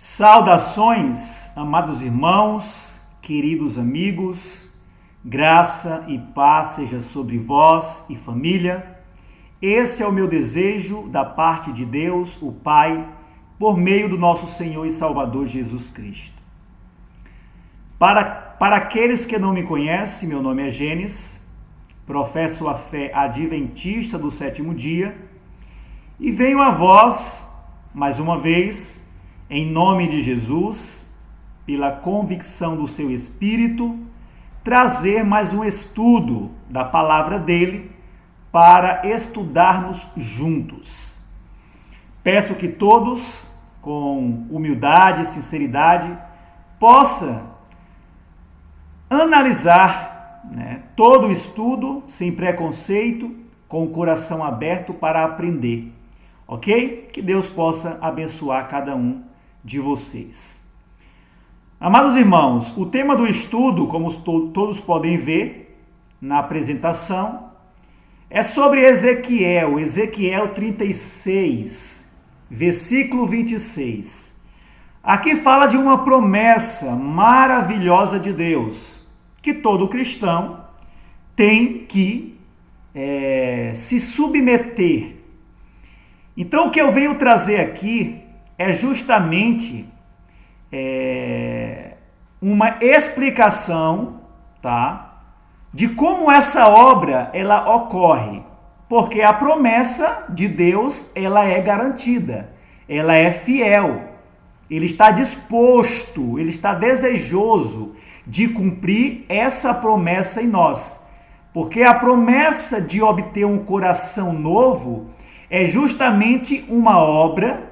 Saudações, amados irmãos, queridos amigos, graça e paz seja sobre vós e família. Esse é o meu desejo da parte de Deus, o Pai, por meio do nosso Senhor e Salvador Jesus Cristo. Para aqueles que não me conhecem, meu nome é Gênesis, professo a fé adventista do sétimo dia e venho a vós, mais uma vez, em nome de Jesus, pela convicção do seu Espírito, trazer mais um estudo da palavra dele para estudarmos juntos. Peço que todos, com humildade e sinceridade, possam analisar todo o estudo sem preconceito, com o coração aberto para aprender, ok? Que Deus possa abençoar cada um de vocês. Amados irmãos, o tema do estudo, como todos podem ver na apresentação, é sobre Ezequiel 36, versículo 26. Aqui fala de uma promessa maravilhosa de Deus, que todo cristão tem que se submeter. Então, o que eu venho trazer aqui é justamente uma explicação, tá, de como essa obra ela ocorre, porque a promessa de Deus ela é garantida, ela é fiel, ele está disposto, ele está desejoso de cumprir essa promessa em nós, porque a promessa de obter um coração novo é justamente uma obra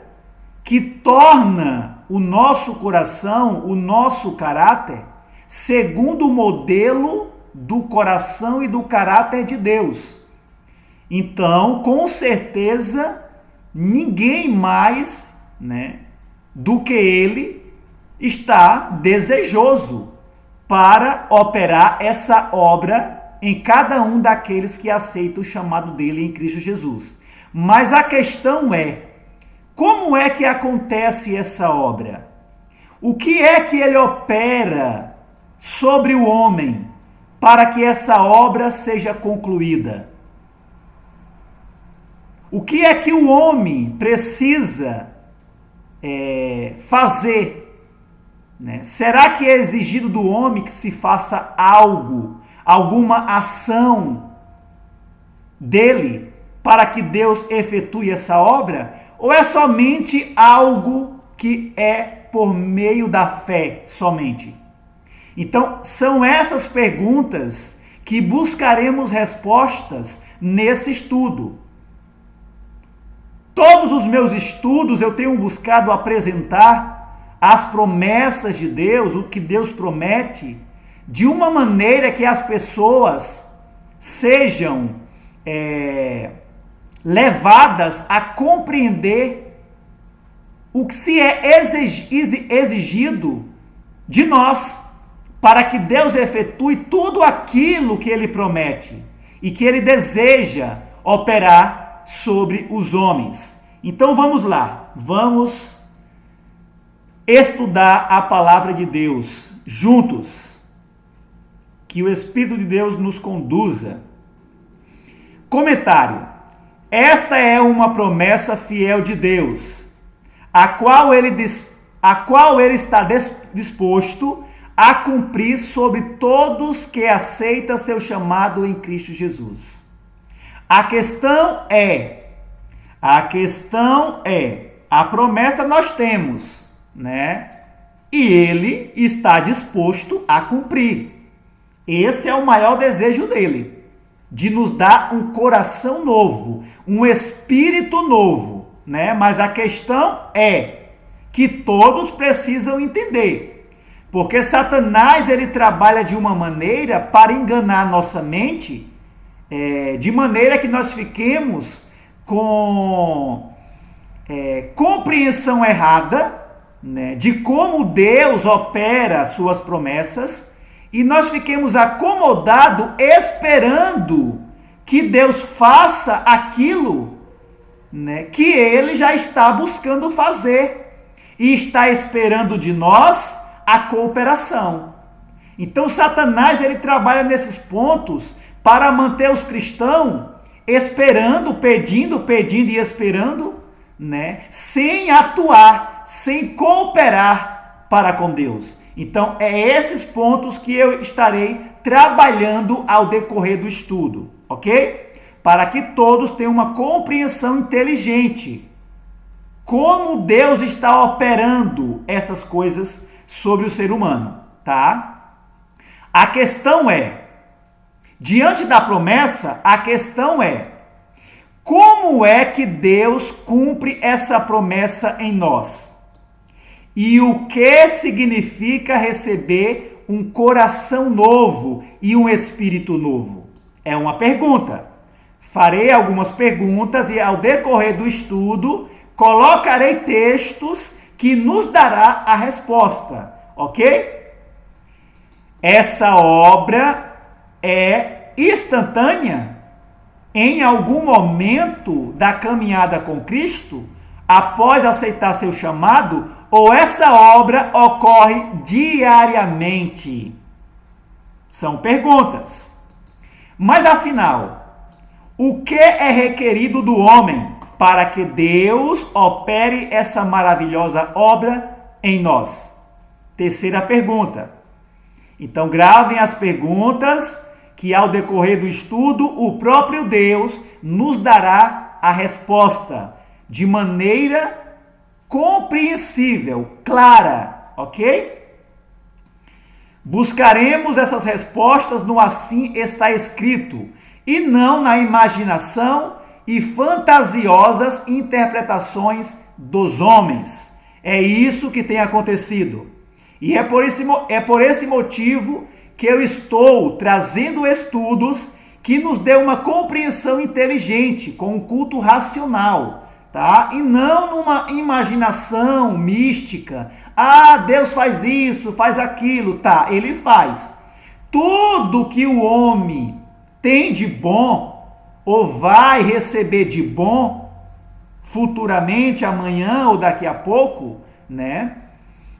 que torna o nosso coração, o nosso caráter, segundo o modelo do coração e do caráter de Deus. Então, com certeza, ninguém mais, do que ele está desejoso para operar essa obra em cada um daqueles que aceitam o chamado dele em Cristo Jesus. Mas a questão é, como é que acontece essa obra? O que é que ele opera sobre o homem para que essa obra seja concluída? O que é que o homem precisa fazer? Será que é exigido do homem que se faça algo, alguma ação dele para que Deus efetue essa obra? Ou é somente algo que é por meio da fé somente? Então, são essas perguntas que buscaremos respostas nesse estudo. Todos os meus estudos eu tenho buscado apresentar as promessas de Deus, o que Deus promete, de uma maneira que as pessoas sejam levadas a compreender o que se é exigido de nós para que Deus efetue tudo aquilo que Ele promete e que Ele deseja operar sobre os homens. Então vamos lá, vamos estudar a palavra de Deus juntos. Que o Espírito de Deus nos conduza. Comentário. Esta é uma promessa fiel de Deus, a qual ele está disposto a cumprir sobre todos que aceitam seu chamado em Cristo Jesus. A questão é, a promessa nós temos, E ele está disposto a cumprir. Esse é o maior desejo dele, de nos dar um coração novo, um espírito novo, Mas a questão é que todos precisam entender, porque Satanás ele trabalha de uma maneira para enganar nossa mente, de maneira que nós fiquemos com compreensão errada, de como Deus opera suas promessas, e nós fiquemos acomodados esperando que Deus faça aquilo que ele já está buscando fazer. e está esperando de nós a cooperação. Então Satanás ele trabalha nesses pontos para manter os cristãos esperando, pedindo e esperando, né? Sem atuar, sem cooperar para com Deus. Então é esses pontos que eu estarei trabalhando ao decorrer do estudo, ok? Para que todos tenham uma compreensão inteligente. Como Deus está operando essas coisas sobre o ser humano, tá? A questão é, diante da promessa, a questão é, como é que Deus cumpre essa promessa em nós? E o que significa receber um coração novo e um espírito novo? É uma pergunta. Farei algumas perguntas e ao decorrer do estudo, colocarei textos que nos dará a resposta, ok? Essa obra é instantânea em algum momento da caminhada com Cristo, após aceitar seu chamado, ou essa obra ocorre diariamente? São perguntas. Mas afinal, o que é requerido do homem para que Deus opere essa maravilhosa obra em nós? Terceira pergunta. Então gravem as perguntas que ao decorrer do estudo o próprio Deus nos dará a resposta de maneira compreensível, clara, ok? Buscaremos essas respostas no assim está escrito e não na imaginação e fantasiosas interpretações dos homens. É isso que tem acontecido. E é por esse motivo que eu estou trazendo estudos que nos dê uma compreensão inteligente, com um culto racional, tá? E não numa imaginação mística. Ah, Deus faz isso, faz aquilo, tá? Ele faz. Tudo que o homem tem de bom, ou vai receber de bom, futuramente, amanhã ou daqui a pouco, né?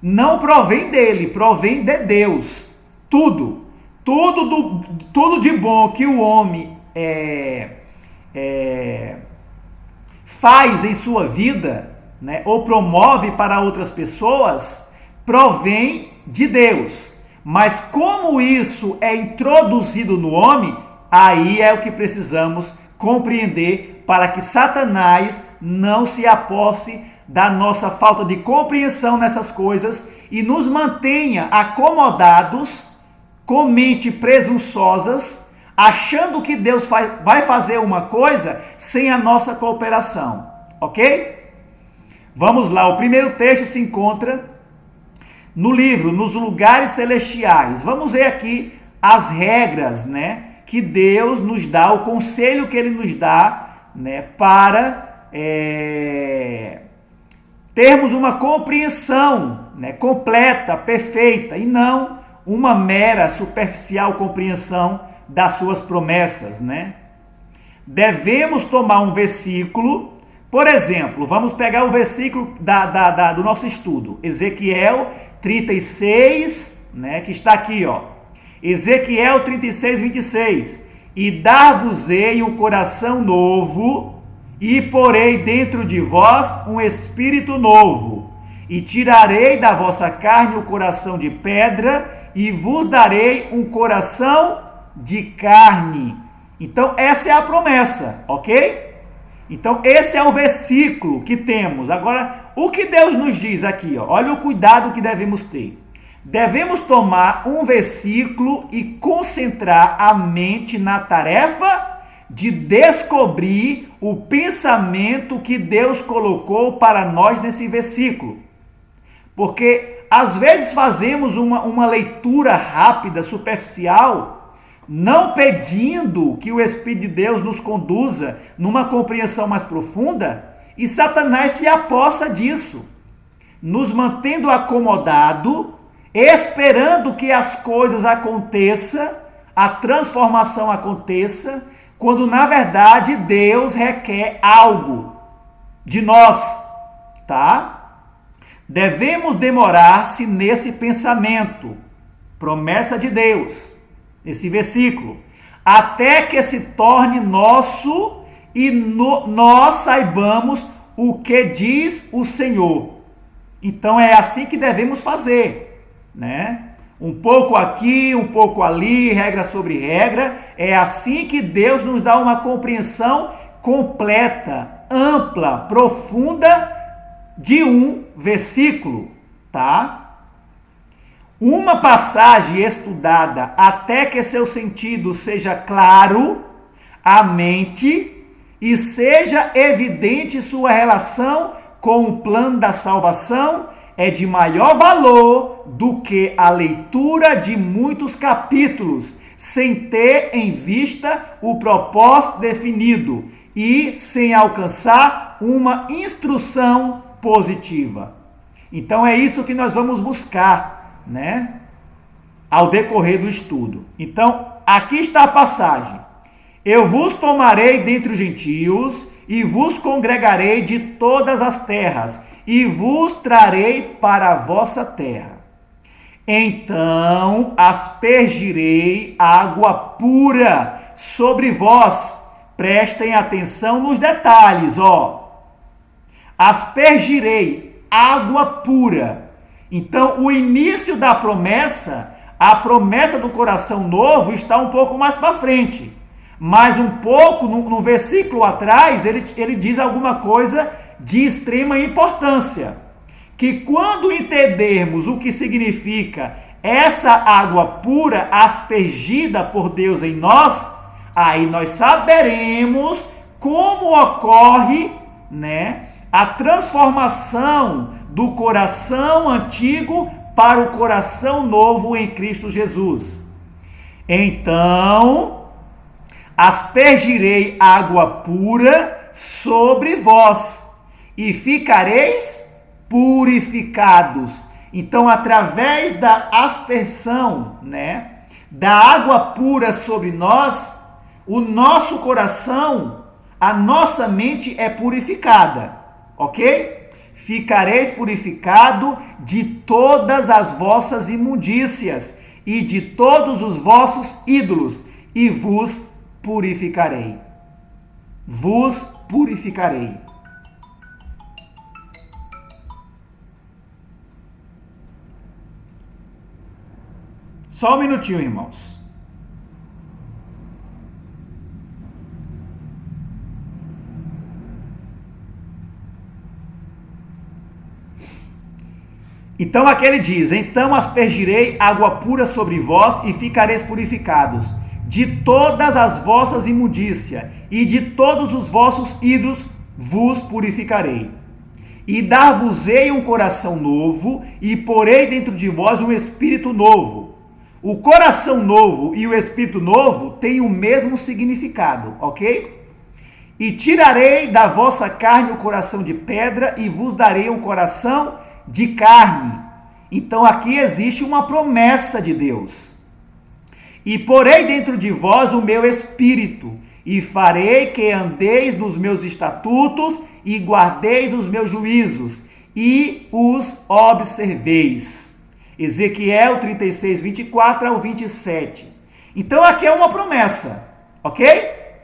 Não provém dele, provém de Deus. Tudo de bom que o homem faz em sua vida, né, ou promove para outras pessoas, provém de Deus. Mas como isso é introduzido no homem, aí é o que precisamos compreender para que Satanás não se aposse da nossa falta de compreensão nessas coisas e nos mantenha acomodados, com mente presunçosas, achando que Deus vai fazer uma coisa sem a nossa cooperação, ok? Vamos lá, o primeiro texto se encontra no livro, nos lugares celestiais. Vamos ver aqui as regras, né, que Deus nos dá, o conselho que Ele nos dá, né, para termos uma compreensão, né, completa, perfeita, e não uma mera superficial compreensão das suas promessas, né? Devemos tomar um versículo, por exemplo, vamos pegar o versículo do nosso estudo, Ezequiel 36, né, que está aqui, ó. Ezequiel 36, 26. E dar-vos-ei um coração novo, e porei dentro de vós um espírito novo, e tirarei da vossa carne o coração de pedra, e vos darei um coração de carne. Então essa é a promessa, ok? Então esse é o versículo que temos. Agora, o que Deus nos diz aqui, ó? Olha o cuidado que devemos ter. Devemos tomar um versículo e concentrar a mente na tarefa de descobrir o pensamento que Deus colocou para nós nesse versículo. Porque às vezes fazemos uma leitura rápida, superficial, não pedindo que o Espírito de Deus nos conduza numa compreensão mais profunda, e Satanás se apossa disso, nos mantendo acomodado, esperando que as coisas aconteçam, a transformação aconteça, quando na verdade Deus requer algo de nós, tá? Devemos demorar-se nesse pensamento, promessa de Deus, esse versículo, até que se torne nosso e nós saibamos o que diz o Senhor. Então é assim que devemos fazer, né? Um pouco aqui, um pouco ali, regra sobre regra. É assim que Deus nos dá uma compreensão completa, ampla, profunda de um versículo, tá? Uma passagem estudada até que seu sentido seja claro à mente e seja evidente sua relação com o plano da salvação é de maior valor do que a leitura de muitos capítulos, sem ter em vista o propósito definido e sem alcançar uma instrução positiva. Então é isso que nós vamos buscar, né? Ao decorrer do estudo. Então, aqui está a passagem. Eu vos tomarei dentre os gentios e vos congregarei de todas as terras e vos trarei para a vossa terra. Então aspergirei água pura sobre vós. Prestem atenção nos detalhes, ó. Aspergirei água pura. Então, o início da promessa, a promessa do coração novo, está um pouco mais para frente. Mas um pouco, no versículo atrás, ele diz alguma coisa de extrema importância. Que quando entendermos o que significa essa água pura aspergida por Deus em nós, aí nós saberemos como ocorre, né, a transformação do coração antigo para o coração novo em Cristo Jesus. Então, aspergirei água pura sobre vós e ficareis purificados. Então, através da aspersão, né, da água pura sobre nós, o nosso coração, a nossa mente é purificada, ok? Ficareis purificado de todas as vossas imundícias e de todos os vossos ídolos, e vos purificarei. Vos purificarei. Só um minutinho, irmãos. Então aqui ele diz: então aspergirei água pura sobre vós e ficareis purificados de todas as vossas imundícias e de todos os vossos ídolos vos purificarei. E dar-vos-ei um coração novo e porei dentro de vós um espírito novo. O coração novo e o espírito novo têm o mesmo significado, ok? E tirarei da vossa carne o coração de pedra e vos darei um coração de carne. Então aqui existe uma promessa de Deus. E porei dentro de vós o meu espírito, e farei que andeis nos meus estatutos e guardeis os meus juízos e os observeis. Ezequiel 36, 24 ao 27. Então aqui é uma promessa, ok?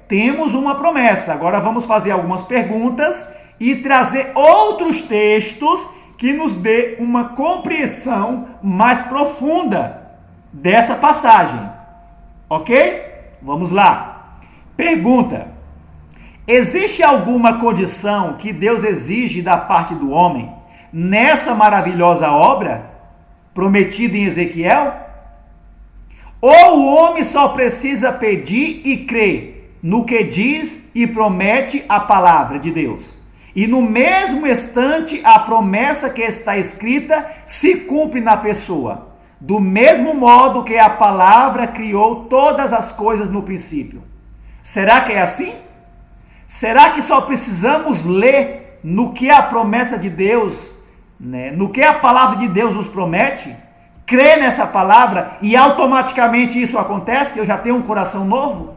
Temos uma promessa. Agora vamos fazer algumas perguntas e trazer outros textos que nos dê uma compreensão mais profunda dessa passagem, ok? Vamos lá. Pergunta: existe alguma condição que Deus exige da parte do homem nessa maravilhosa obra prometida em Ezequiel? Ou o homem só precisa pedir e crer no que diz e promete a palavra de Deus? E no mesmo instante, a promessa que está escrita se cumpre na pessoa, do mesmo modo que a palavra criou todas as coisas no princípio. Será que é assim? Será que só precisamos ler no que a promessa de Deus, né, no que a palavra de Deus nos promete, crer nessa palavra e automaticamente isso acontece? Eu já tenho um coração novo?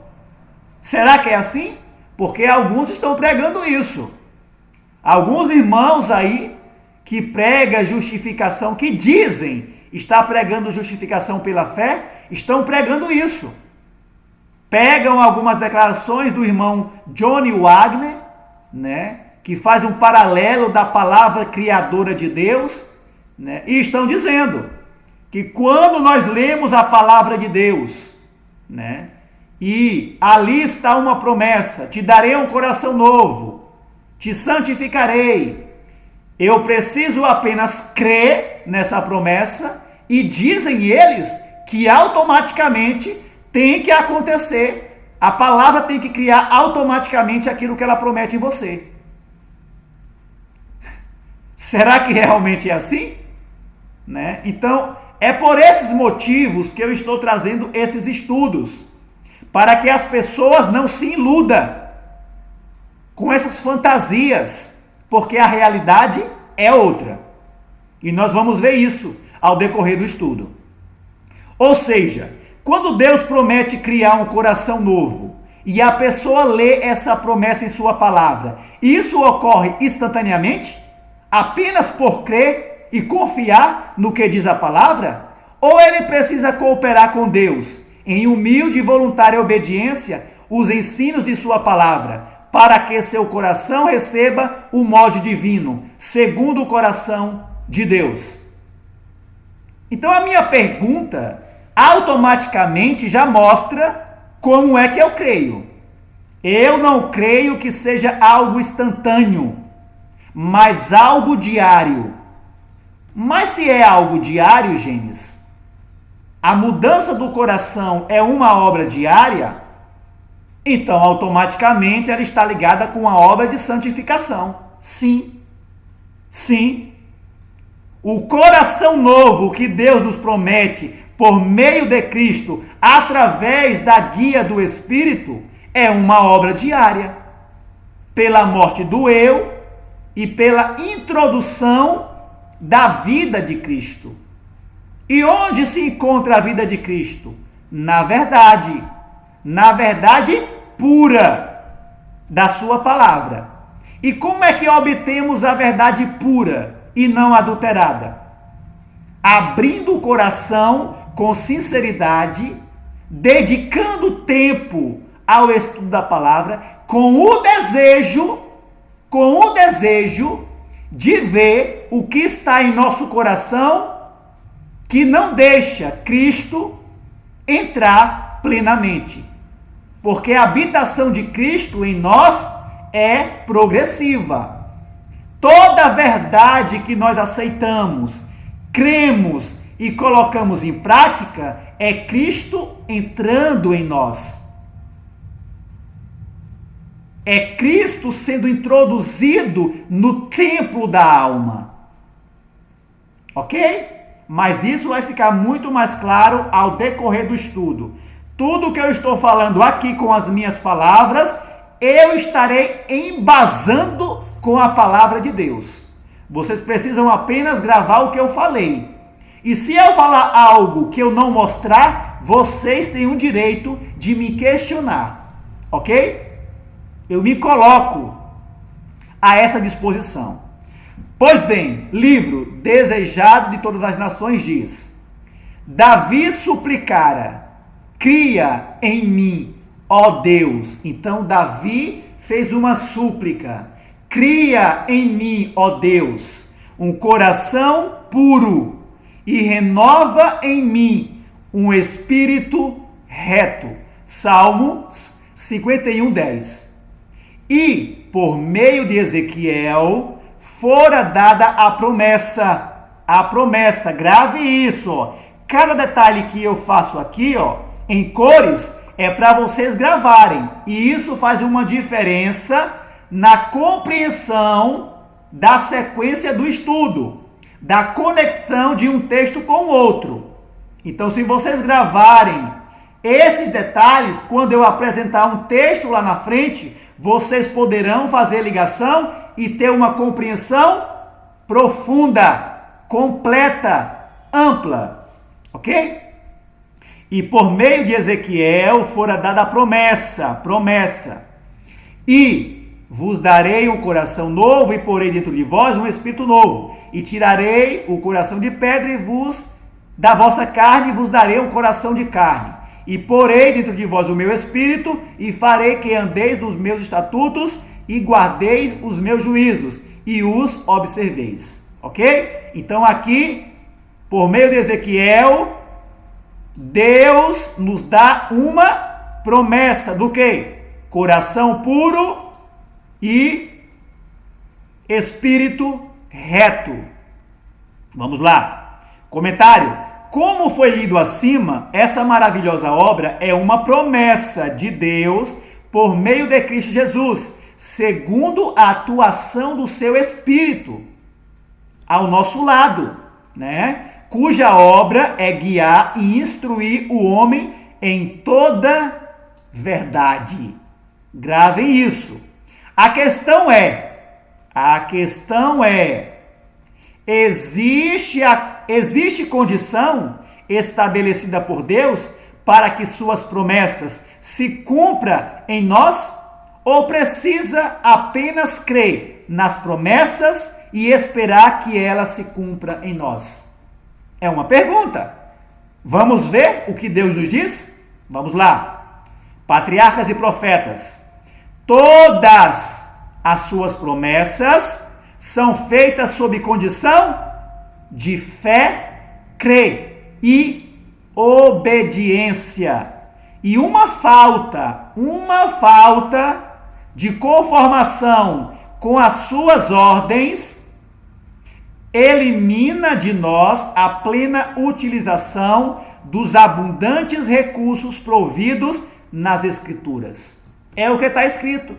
Será que é assim? Porque alguns estão pregando isso. Alguns irmãos aí que prega justificação, que dizem estar pregando justificação pela fé, estão pregando isso. Pegam algumas declarações do irmão Johnny Wagner, né, que faz um paralelo da palavra criadora de Deus, né, e estão dizendo que quando nós lemos a palavra de Deus, né, e ali está uma promessa: te darei um coração novo, te santificarei. Eu preciso apenas crer nessa promessa, e dizem eles que automaticamente tem que acontecer. A palavra tem que criar automaticamente aquilo que ela promete em você. Será que realmente é assim? Né? Então, é por esses motivos que eu estou trazendo esses estudos, para que as pessoas não se iludam com essas fantasias, porque a realidade é outra. E nós vamos ver isso ao decorrer do estudo. Ou seja, quando Deus promete criar um coração novo e a pessoa lê essa promessa em sua palavra, isso ocorre instantaneamente? Apenas por crer e confiar no que diz a palavra? Ou ele precisa cooperar com Deus em humilde e voluntária obediência os ensinos de sua palavra, para que seu coração receba o molde divino, segundo o coração de Deus? Então a minha pergunta automaticamente já mostra como é que eu creio. Eu não creio que seja algo instantâneo, mas algo diário. Mas se é algo diário, Gênesis, a mudança do coração é uma obra diária, então automaticamente ela está ligada com a obra de santificação. Sim. Sim. O coração novo que Deus nos promete por meio de Cristo, através da guia do Espírito, é uma obra diária. Pela morte do eu e pela introdução da vida de Cristo. E onde se encontra a vida de Cristo? Na verdade pura da sua palavra. E como é que obtemos a verdade pura e não adulterada? Abrindo o coração com sinceridade, dedicando tempo ao estudo da palavra, com o desejo de ver o que está em nosso coração que não deixa Cristo entrar plenamente. Porque a habitação de Cristo em nós é progressiva. Toda verdade que nós aceitamos, cremos e colocamos em prática é Cristo entrando em nós. É Cristo sendo introduzido no templo da alma. Ok? Mas isso vai ficar muito mais claro ao decorrer do estudo. Tudo que eu estou falando aqui com as minhas palavras, eu estarei embasando com a palavra de Deus. Vocês precisam apenas gravar o que eu falei. E se eu falar algo que eu não mostrar, vocês têm o direito de me questionar. Ok? Eu me coloco a essa disposição. Pois bem, livro Desejado de Todas as Nações diz: Davi suplicara: cria em mim, ó Deus. Então Davi fez uma súplica: cria em mim, ó Deus, um coração puro e renova em mim um espírito reto. Salmos 51:10. E por meio de Ezequiel fora dada a promessa, grave isso, ó. Cada detalhe que eu faço aqui, ó, em cores, é para vocês gravarem, e isso faz uma diferença na compreensão da sequência do estudo, da conexão de um texto com o outro. Então, se vocês gravarem esses detalhes, quando eu apresentar um texto lá na frente, vocês poderão fazer ligação e ter uma compreensão profunda, completa, ampla, ok? E por meio de Ezequiel fora dada a promessa. E vos darei um coração novo e porei dentro de vós um espírito novo. E tirarei o coração de pedra e vos da vossa carne vos darei um coração de carne. E porei dentro de vós o meu espírito e farei que andeis nos meus estatutos e guardeis os meus juízos e os observeis. Ok? Então aqui, por meio de Ezequiel, Deus nos dá uma promessa do quê? Coração puro e espírito reto. Vamos lá. Comentário. Como foi lido acima, essa maravilhosa obra é uma promessa de Deus por meio de Cristo Jesus, segundo a atuação do seu Espírito ao nosso lado, né? Cuja obra é guiar e instruir o homem em toda verdade. Gravem isso. A questão é, existe condição estabelecida por Deus para que suas promessas se cumpram em nós? Ou precisa apenas crer nas promessas e esperar que elas se cumpram em nós? É uma pergunta. Vamos ver o que Deus nos diz? Vamos lá. Patriarcas e profetas. Todas as suas promessas são feitas sob condição de fé, crer e obediência. E uma falta de conformação com as suas ordens elimina de nós a plena utilização dos abundantes recursos providos nas Escrituras. É o que está escrito.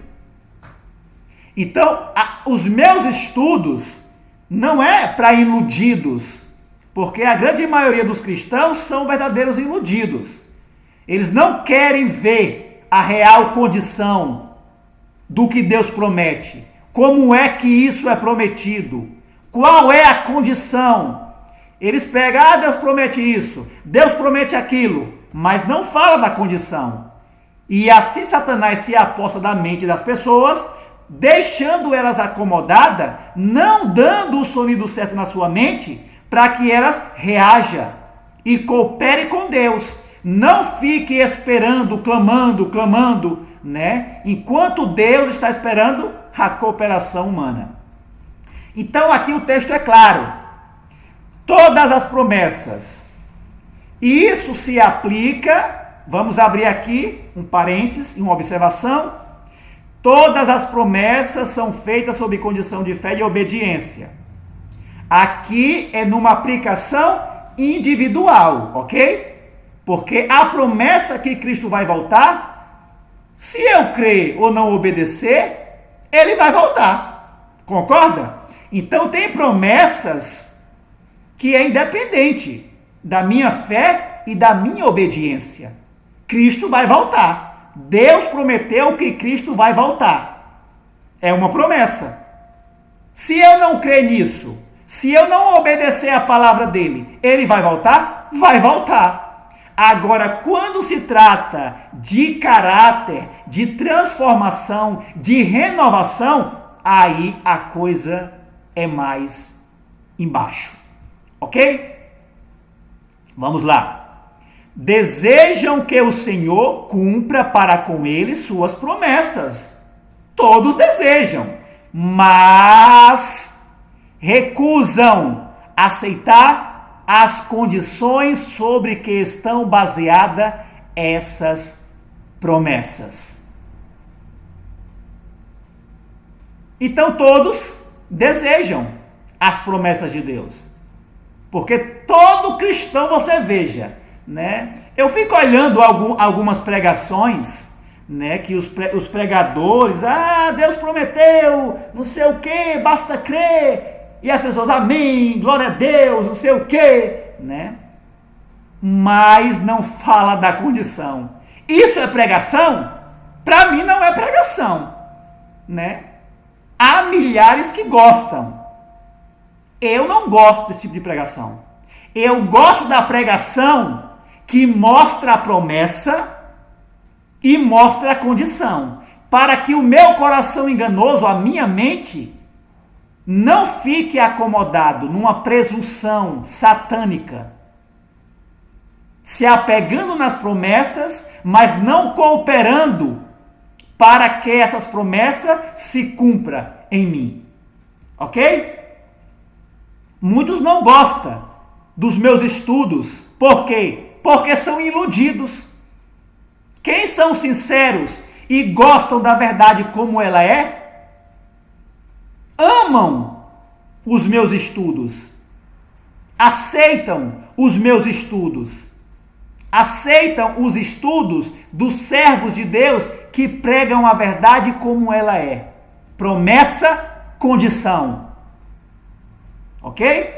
Então, os meus estudos não é para iludidos, porque a grande maioria dos cristãos são verdadeiros iludidos. Eles não querem ver a real condição do que Deus promete. Como é que isso é prometido? Qual é a condição? Eles pegam, Deus promete isso, Deus promete aquilo, mas não fala da condição. E assim Satanás se aposta da mente das pessoas, deixando elas acomodadas, não dando o sonido certo na sua mente, para que elas reajam e cooperem com Deus. Não fique esperando, clamando, né? Enquanto Deus está esperando a cooperação humana. Então aqui o texto é claro. Todas as promessas. E isso se aplica, vamos abrir aqui um parênteses, uma observação. Todas as promessas são feitas sob condição de fé e obediência. Aqui é numa aplicação individual, ok? Porque a promessa que Cristo vai voltar, se eu crer ou não obedecer, ele vai voltar. Concorda? Então tem promessas que é independente da minha fé e da minha obediência. Cristo vai voltar. Deus prometeu que Cristo vai voltar. É uma promessa. Se eu não crer nisso, se eu não obedecer a palavra dele, ele vai voltar? Vai voltar. Agora, quando se trata de caráter, de transformação, de renovação, aí a coisa é mais embaixo. Ok? Vamos lá. Desejam que o Senhor cumpra para com eles suas promessas. Todos desejam, mas recusam aceitar as condições sobre que estão baseadas essas promessas. Então todos desejam as promessas de Deus. Porque todo cristão, você veja, né? Eu fico olhando algumas pregações, né, que os pregadores, Deus prometeu, não sei o que, basta crer, e as pessoas, amém, glória a Deus, não sei o que, né? Mas não fala da condição. Isso é pregação? Para mim não é pregação, né? Há milhares que gostam. Eu não gosto desse tipo de pregação. Eu gosto da pregação que mostra a promessa e mostra a condição. para que o meu coração enganoso, a minha mente, não fique acomodado numa presunção satânica, se apegando nas promessas, mas não cooperando para que essas promessas se cumpram em mim. Ok? Muitos não gostam dos meus estudos. Por quê? Porque são iludidos. Quem são sinceros e gostam da verdade como ela é, amam os meus estudos, aceitam os meus estudos, aceitam os estudos dos servos de Deus que pregam a verdade como ela é. Promessa, condição. Ok?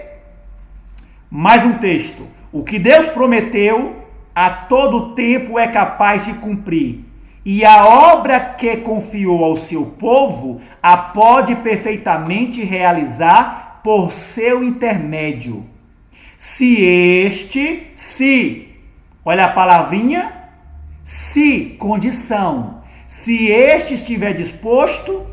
Mais um texto. O que Deus prometeu, a todo tempo é capaz de cumprir. E a obra que confiou ao seu povo, a pode perfeitamente realizar por seu intermédio. Olha a palavrinha, se, condição. Se este estiver disposto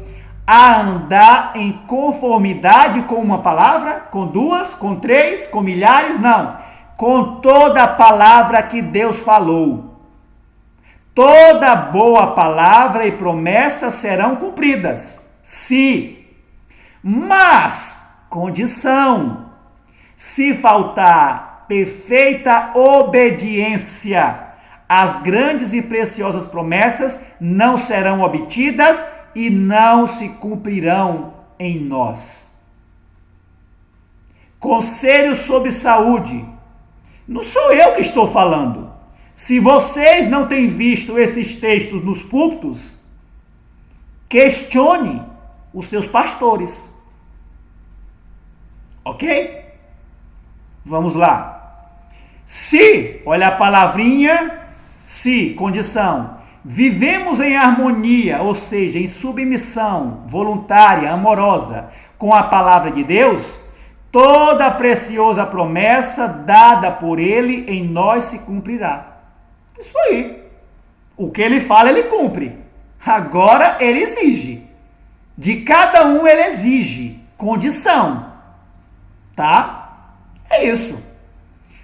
a andar em conformidade com uma palavra, com duas, com três, com milhares, não. Com toda a palavra que Deus falou. Toda boa palavra e promessa serão cumpridas. Mas, condição, se faltar perfeita obediência, as grandes e preciosas promessas não serão obtidas e não se cumprirão em nós. Conselho sobre saúde. Não sou eu que estou falando. Se vocês não têm visto esses textos nos púlpitos, questione os seus pastores. Ok? Vamos lá. Se, olha a palavrinha, se, condição, vivemos em harmonia, ou seja, em submissão voluntária, amorosa, com a palavra de Deus, toda a preciosa promessa dada por Ele em nós se cumprirá. Isso aí. O que Ele fala, Ele cumpre. Agora, Ele exige. De cada um, Ele exige condição. Tá? É isso.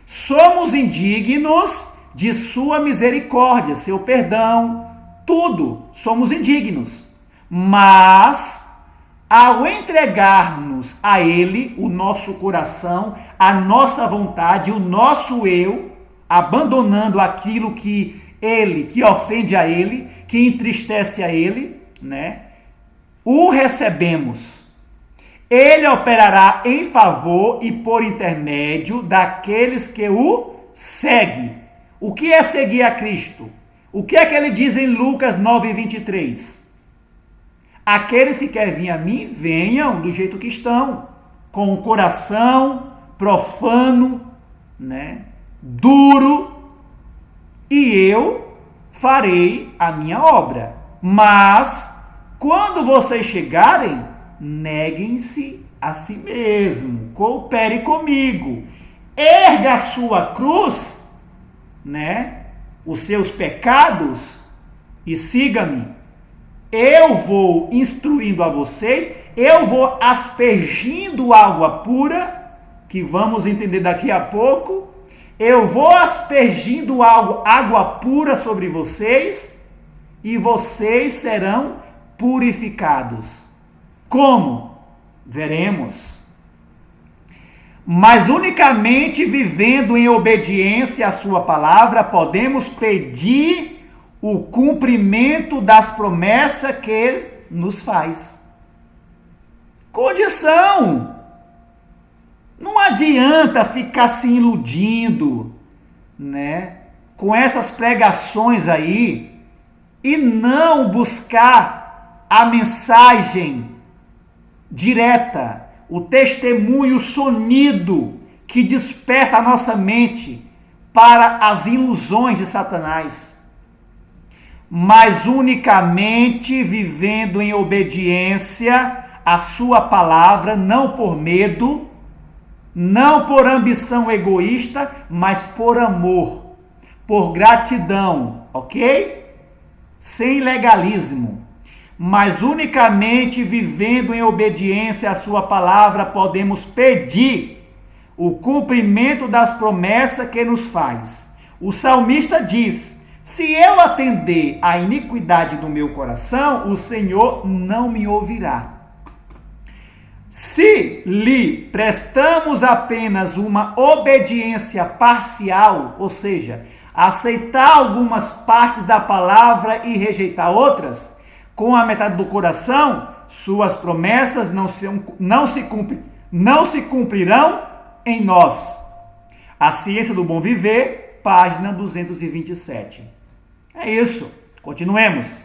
Somos indignos de sua misericórdia, seu perdão, tudo. Somos indignos. Mas, ao entregar-nos a Ele, o nosso coração, a nossa vontade, o nosso eu, abandonando aquilo que ofende a Ele, que entristece a Ele, né? O recebemos. Ele operará em favor e por intermédio daqueles que o seguem. O que é seguir a Cristo? O que é que ele diz em Lucas 9:23? Aqueles que querem vir a mim, venham do jeito que estão, com o coração profano, né? Duro, e eu farei a minha obra. Mas, quando vocês chegarem, neguem-se a si mesmo, coopere comigo, erga a sua cruz, né? Os seus pecados, e siga-me. Eu vou instruindo a vocês, eu vou aspergindo água pura, que vamos entender daqui a pouco. Eu vou aspergindo água pura sobre vocês e vocês serão purificados. Como? Veremos. Mas unicamente vivendo em obediência à sua palavra, podemos pedir o cumprimento das promessas que nos faz. Condição. Não adianta ficar se iludindo, né, com essas pregações aí e não buscar a mensagem direta, o testemunho sonido que desperta a nossa mente para as ilusões de Satanás. Mas unicamente vivendo em obediência à sua palavra, não por medo, não por ambição egoísta, mas por amor, por gratidão, ok? Sem legalismo. mas unicamente vivendo em obediência à sua palavra podemos pedir o cumprimento das promessas que nos faz. O salmista diz: se eu atender à iniquidade do meu coração, o Senhor não me ouvirá. Se lhe prestamos apenas uma obediência parcial, ou seja, aceitar algumas partes da palavra e rejeitar outras, com a metade do coração, suas promessas não se cumprirão em nós. A Ciência do Bom Viver, página 227. É isso. Continuemos.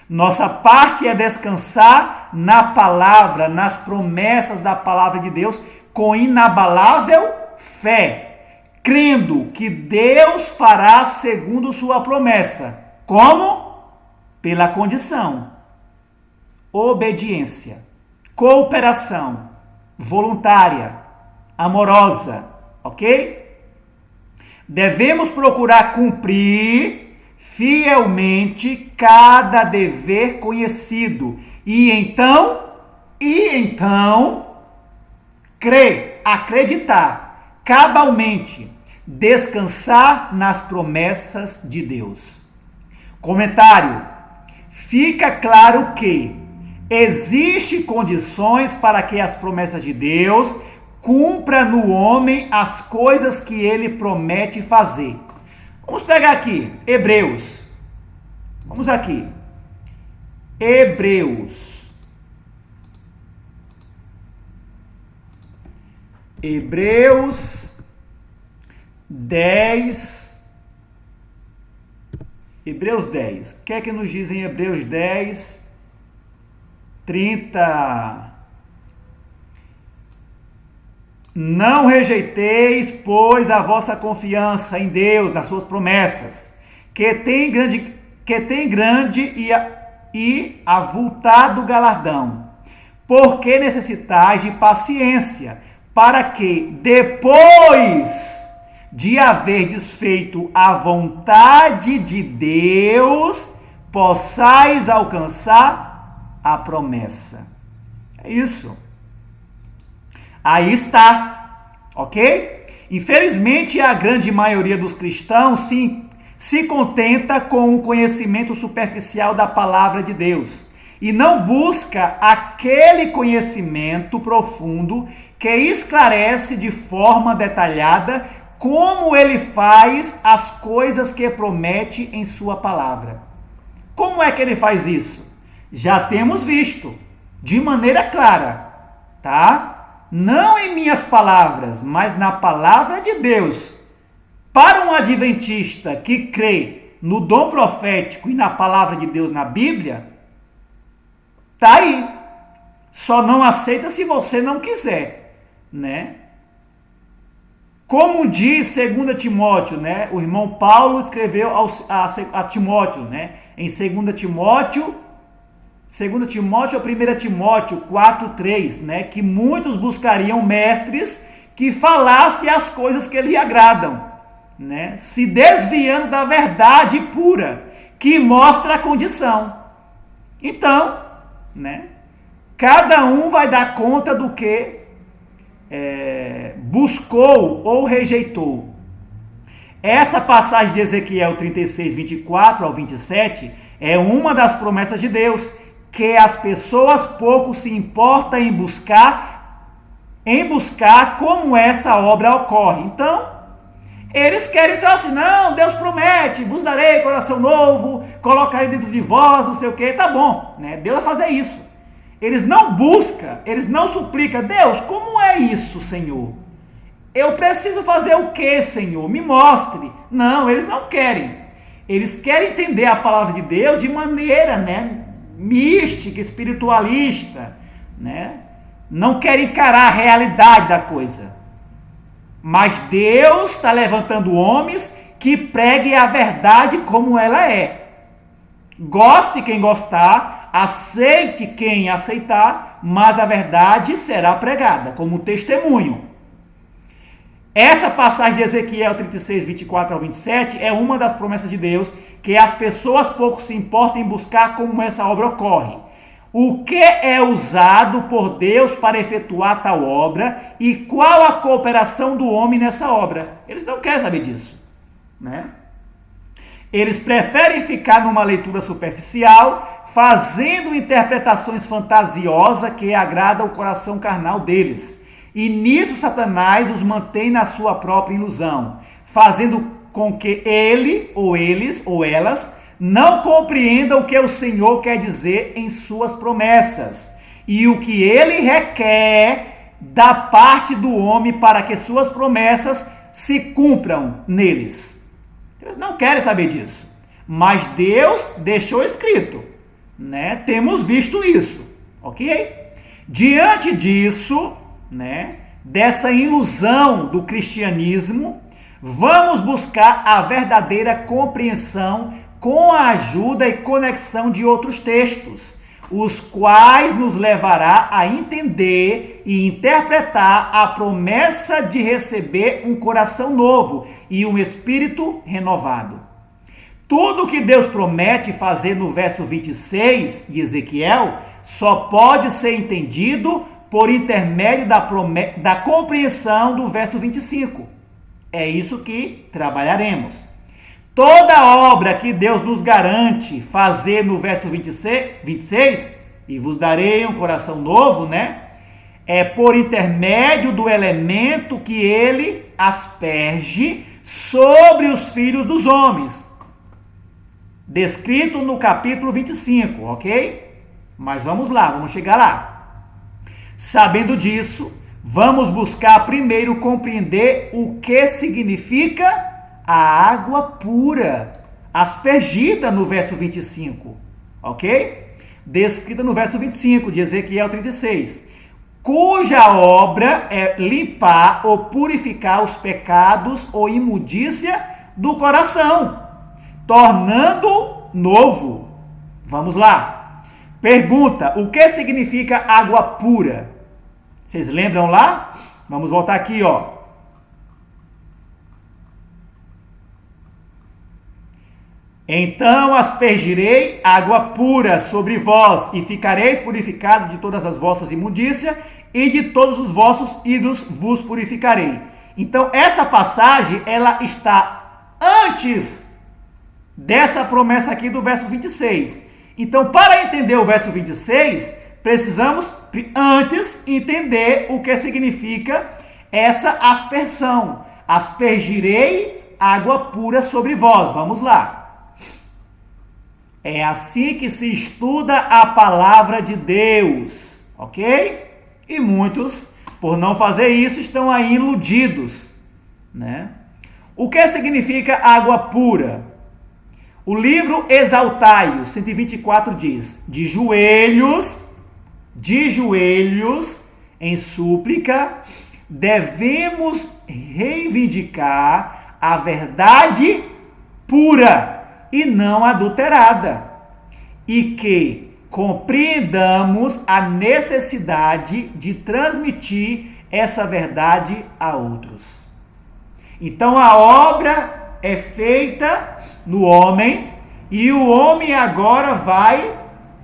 Nossa parte é descansar na palavra, nas promessas da palavra de Deus, com inabalável fé, crendo que Deus fará segundo sua promessa. Como? Pela condição: obediência, cooperação, voluntária, amorosa, ok? Devemos procurar cumprir fielmente cada dever conhecido e então crer, acreditar, cabalmente, descansar nas promessas de Deus. Comentário: fica claro que existem condições para que as promessas de Deus cumpra no homem as coisas que ele promete fazer. Vamos pegar aqui, Hebreus. Vamos aqui. Hebreus 10. Hebreus 10. O que é que nos diz em Hebreus 10, 30? Não rejeiteis, pois, a vossa confiança em Deus, nas suas promessas, que tem grande e avultado galardão, porque necessitais de paciência, para que, depois de haver desfeito a vontade de Deus, possais alcançar a promessa. É isso. Aí está, ok? Infelizmente, a grande maioria dos cristãos se contenta com o conhecimento superficial da palavra de Deus e não busca aquele conhecimento profundo que esclarece de forma detalhada como ele faz as coisas que promete em sua palavra. Como é que ele faz isso? Já temos visto, de maneira clara, tá? Não em minhas palavras, mas na palavra de Deus. Para um adventista que crê no dom profético e na palavra de Deus na Bíblia, tá aí. Só não aceita se você não quiser, né? Como diz 2 Timóteo, né? O irmão Paulo escreveu a Timóteo, né? Em 2 Timóteo ou 1 Timóteo 4:3, né? Que muitos buscariam mestres que falassem as coisas que lhe agradam, né? Se desviando da verdade pura, que mostra a condição. Então, né? Cada um vai dar conta do que buscou ou rejeitou. Essa passagem de Ezequiel 36, 24 ao 27 é uma das promessas de Deus, que as pessoas pouco se importam em buscar como essa obra ocorre. Então, eles querem ser assim: não, Deus promete, vos darei coração novo, colocarei dentro de vós, não sei o que, tá bom, né? Deus vai fazer isso. Eles não buscam, eles não suplicam: Deus, como é isso, Senhor? Eu preciso fazer o que, Senhor? Me mostre. Não, eles não querem. Eles querem entender a palavra de Deus de maneira, né, mística, espiritualista, né? Não querem encarar a realidade da coisa. Mas Deus está levantando homens que preguem a verdade como ela é. Goste quem gostar, aceite quem aceitar, mas a verdade será pregada como testemunho. Essa passagem de Ezequiel 36, 24 ao 27 é uma das promessas de Deus, que as pessoas pouco se importam em buscar como essa obra ocorre. O que é usado por Deus para efetuar tal obra e qual a cooperação do homem nessa obra? Eles não querem saber disso, né? Eles preferem ficar numa leitura superficial, fazendo interpretações fantasiosas que agradam o coração carnal deles. E nisso Satanás os mantém na sua própria ilusão, fazendo com que ele, ou eles, ou elas, não compreendam o que o Senhor quer dizer em suas promessas e o que ele requer da parte do homem para que suas promessas se cumpram neles. Eles não querem saber disso, mas Deus deixou escrito, né? Temos visto isso, ok? Diante disso, né, dessa ilusão do cristianismo, vamos buscar a verdadeira compreensão com a ajuda e conexão de outros textos, os quais nos levará a entender e interpretar a promessa de receber um coração novo e um espírito renovado. Tudo que Deus promete fazer no verso 26 de Ezequiel só pode ser entendido por intermédio da compreensão do verso 25. É isso que trabalharemos. Toda obra que Deus nos garante fazer no verso 26, e vos darei um coração novo, né? É por intermédio do elemento que ele asperge sobre os filhos dos homens. Descrito no capítulo 25, ok? Mas vamos lá, vamos chegar lá. Sabendo disso, vamos buscar primeiro compreender o que significa a água pura, aspergida no verso 25, ok? Descrita no verso 25 de Ezequiel 36, cuja obra é limpar ou purificar os pecados ou imundícia do coração, tornando novo. Vamos lá. Pergunta, o que significa água pura? Vocês lembram lá? Vamos voltar aqui, ó. Então aspergirei água pura sobre vós, e ficareis purificados de todas as vossas imundícias, e de todos os vossos ídolos vos purificarei. Então essa passagem, ela está antes dessa promessa aqui do verso 26. Então, para entender o verso 26, precisamos antes entender o que significa essa aspersão. Aspergirei água pura sobre vós. Vamos lá. É assim que se estuda a palavra de Deus, ok? E muitos, por não fazer isso, estão aí iludidos, né? O que significa água pura? O livro Exaltai-o, 124 diz, de joelhos, em súplica, devemos reivindicar a verdade pura e não adulterada, e que compreendamos a necessidade de transmitir essa verdade a outros. Então a obra é feita no homem, e o homem agora vai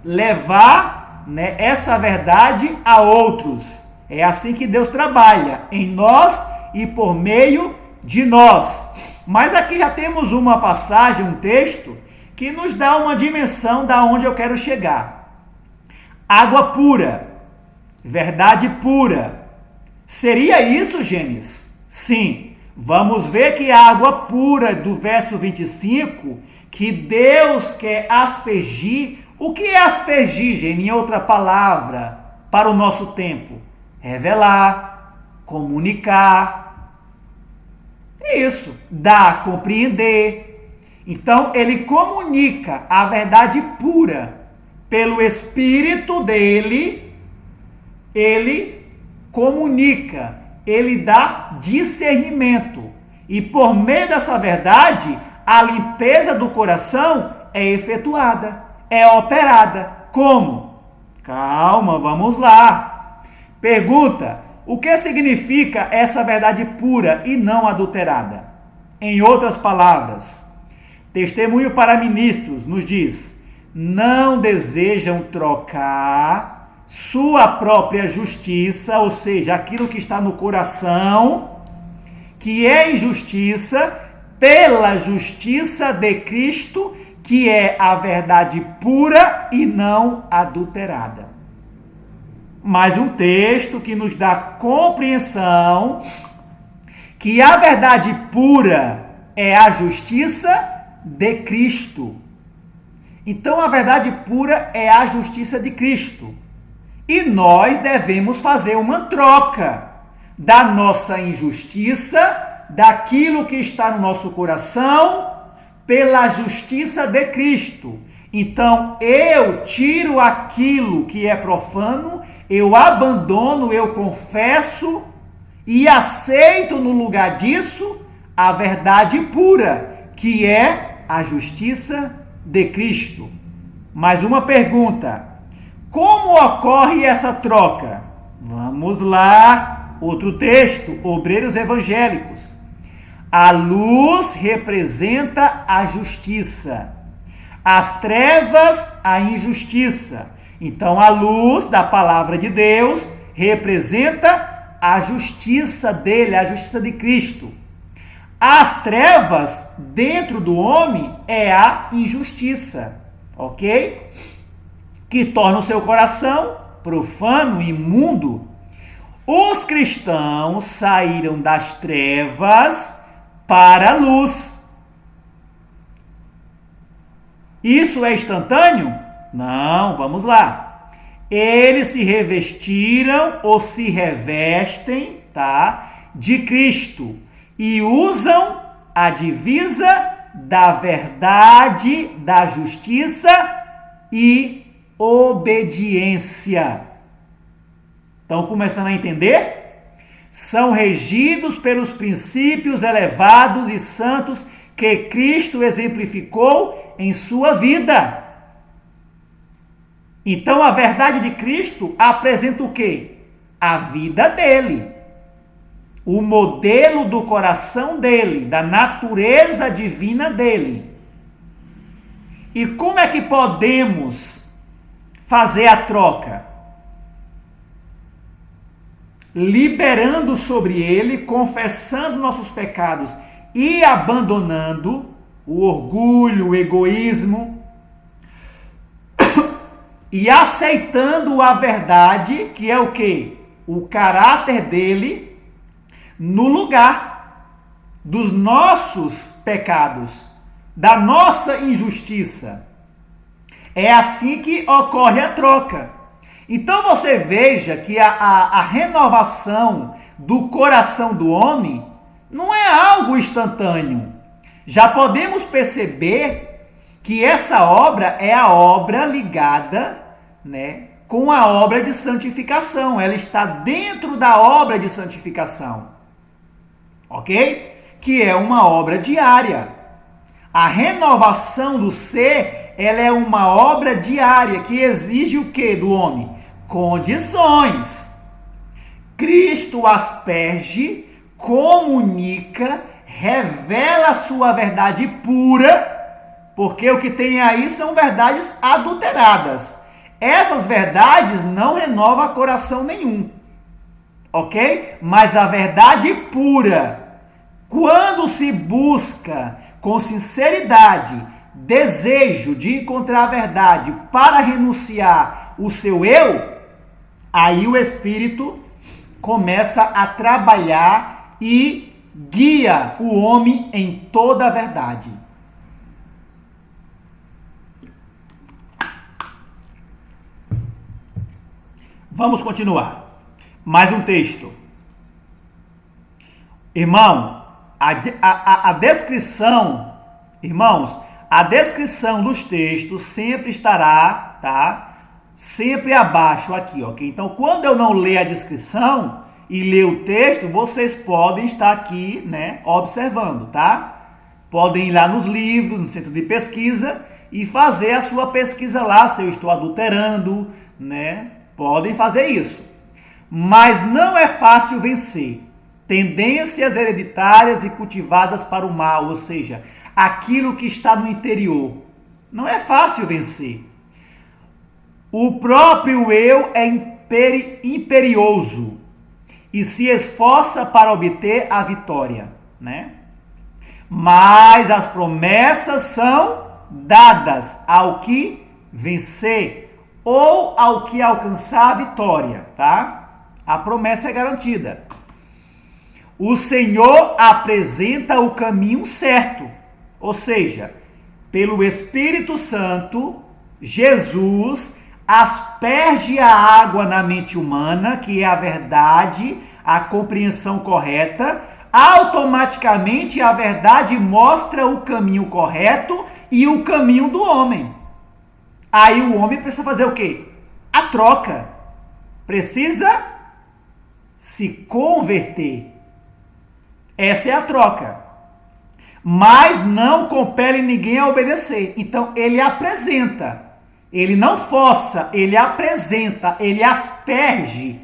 levar, né, essa verdade a outros. É assim que Deus trabalha, em nós e por meio de nós. Mas aqui já temos uma passagem, um texto, que nos dá uma dimensão da onde eu quero chegar. Água pura, verdade pura. Seria isso, Gênesis? Sim. Vamos ver que a água pura do verso 25, que Deus quer aspergir. O que é aspergir, Gênesis? Em outra palavra, para o nosso tempo? Revelar, comunicar. É isso, dar, compreender. Então, ele comunica a verdade pura pelo Espírito dele, ele comunica, ele dá discernimento. E por meio dessa verdade, a limpeza do coração é efetuada, é operada. Como? Calma, vamos lá. Pergunta: o que significa essa verdade pura e não adulterada? Em outras palavras, Testemunho para Ministros nos diz: não desejam trocar sua própria justiça, ou seja, aquilo que está no coração, que é injustiça, pela justiça de Cristo, que é a verdade pura e não adulterada. Mais um texto que nos dá compreensão que a verdade pura é a justiça de Cristo. Então a verdade pura é a justiça de Cristo. E nós devemos fazer uma troca da nossa injustiça, daquilo que está no nosso coração, pela justiça de Cristo. Então eu tiro aquilo que é profano, eu abandono, eu confesso e aceito no lugar disso a verdade pura, que é a justiça de Cristo. Mais uma pergunta: como ocorre essa troca? Vamos lá, outro texto, Obreiros Evangélicos. A luz representa a justiça, as trevas a injustiça. Então a luz da palavra de Deus representa a justiça dele, a justiça de Cristo. As trevas dentro do homem é a injustiça, ok? Que torna o seu coração profano e imundo. Os cristãos saíram das trevas para a luz. Isso é instantâneo? Não, vamos lá. Eles se revestiram ou se revestem, tá, de Cristo e usam a divisa da verdade, da justiça e obediência. Estão começando a entender? São regidos pelos princípios elevados e santos que Cristo exemplificou em sua vida. Então a verdade de Cristo apresenta o quê? A vida dele. O modelo do coração dele, da natureza divina dele. E como é que podemos fazer a troca? Liberando sobre ele, confessando nossos pecados e abandonando o orgulho, o egoísmo e aceitando a verdade, que é o quê? O caráter dele no lugar dos nossos pecados, da nossa injustiça. É assim que ocorre a troca. Então você veja que a renovação do coração do homem não é algo instantâneo. Já podemos perceber que essa obra é a obra ligada, né, com a obra de santificação. Ela está dentro da obra de santificação. Ok? Que é uma obra diária. A renovação do ser, ela é uma obra diária que exige o que do homem? Condições. Cristo asperge, comunica, revela a sua verdade pura, porque o que tem aí são verdades adulteradas. Essas verdades não renovam coração nenhum, ok? Mas a verdade pura, quando se busca com sinceridade, desejo de encontrar a verdade para renunciar o seu eu, aí o Espírito começa a trabalhar e guia o homem em toda a verdade. Vamos continuar. Mais um texto. Irmão, a descrição, irmãos, a descrição dos textos sempre estará, tá? Sempre abaixo aqui, ok? Então, quando eu não ler a descrição e ler o texto, vocês podem estar aqui, né, observando, tá? Podem ir lá nos livros, no centro de pesquisa e fazer a sua pesquisa lá, se eu estou adulterando, né? Podem fazer isso. Mas não é fácil vencer tendências hereditárias e cultivadas para o mal, ou seja, aquilo que está no interior. Não é fácil vencer. O próprio eu é imperioso e se esforça para obter a vitória, né? Mas as promessas são dadas ao que vencer ou ao que alcançar a vitória, tá? A promessa é garantida. O Senhor apresenta o caminho certo, ou seja, pelo Espírito Santo, Jesus asperge a água na mente humana, que é a verdade, a compreensão correta. Automaticamente a verdade mostra o caminho correto e o caminho do homem. Aí o homem precisa fazer o quê? A troca. Precisa se converter. Essa é a troca. Mas não compele ninguém a obedecer. Então ele apresenta. Ele não força, ele apresenta, ele asperge.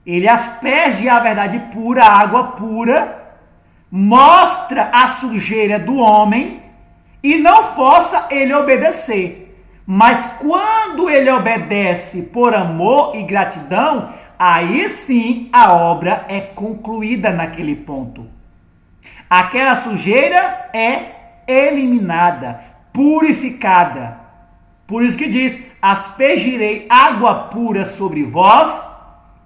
Ele asperge a verdade pura, a água pura, mostra a sujeira do homem e não força ele a obedecer. Mas quando ele obedece por amor e gratidão, aí sim a obra é concluída naquele ponto. Aquela sujeira é eliminada, purificada. Por isso que diz: aspergirei água pura sobre vós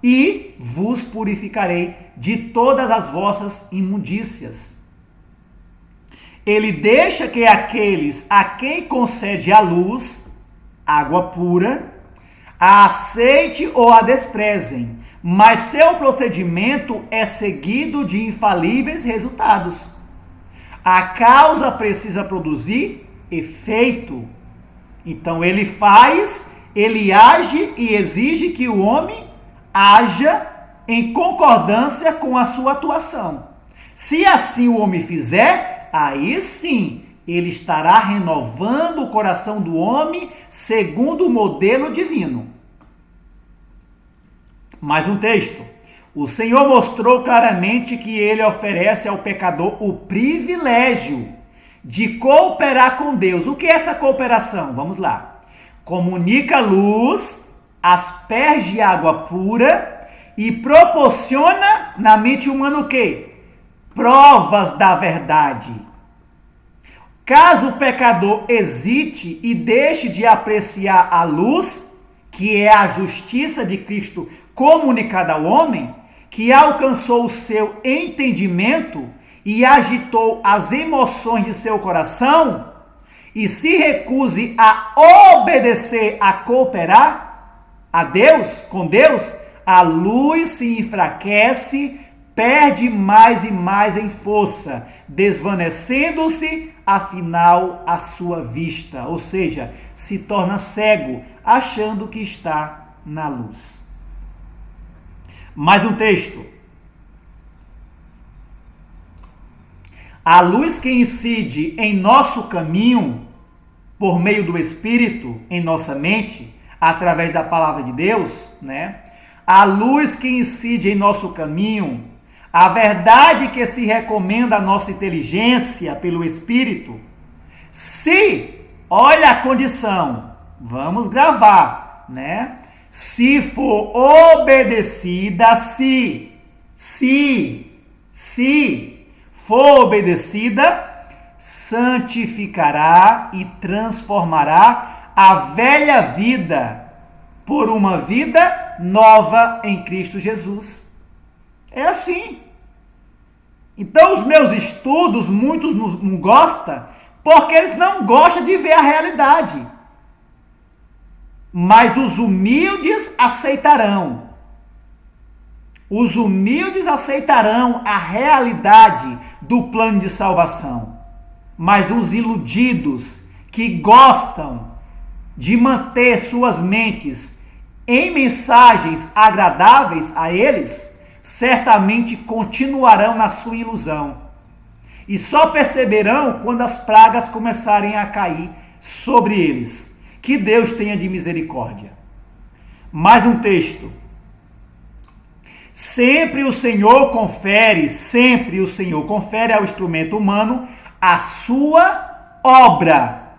e vos purificarei de todas as vossas imundícias. Ele deixa que aqueles a quem concede a luz, água pura, a aceite ou a desprezem, mas seu procedimento é seguido de infalíveis resultados. A causa precisa produzir efeito. Então ele faz, ele age e exige que o homem haja em concordância com a sua atuação. Se assim o homem fizer, aí sim ele estará renovando o coração do homem segundo o modelo divino. Mais um texto. O Senhor mostrou claramente que ele oferece ao pecador o privilégio de cooperar com Deus. O que é essa cooperação? Vamos lá. Comunica luz, asperge água pura e proporciona na mente humana o quê? Provas da verdade. Caso o pecador hesite e deixe de apreciar a luz, que é a justiça de Cristo comunicada ao homem, que alcançou o seu entendimento e agitou as emoções de seu coração, e se recuse a obedecer, a cooperar a Deus, com Deus, a luz se enfraquece, perde mais e mais em força, desvanecendo-se, afinal, a sua vista, ou seja, se torna cego, achando que está na luz. Mais um texto. A luz que incide em nosso caminho, por meio do Espírito, em nossa mente, através da palavra de Deus, né? A luz que incide em nosso caminho, a verdade que se recomenda à nossa inteligência pelo Espírito, se, olha a condição, vamos gravar, né? Se for obedecida, se for obedecida, santificará e transformará a velha vida por uma vida nova em Cristo Jesus. É assim. Então os meus estudos, muitos não gostam, porque eles não gostam de ver a realidade. Mas os humildes aceitarão. Os humildes aceitarão a realidade do plano de salvação. Mas os iludidos, que gostam de manter suas mentes em mensagens agradáveis a eles, certamente continuarão na sua ilusão. E só perceberão quando as pragas começarem a cair sobre eles. Que Deus tenha de misericórdia. Mais um texto. Sempre o Senhor confere ao instrumento humano a sua obra,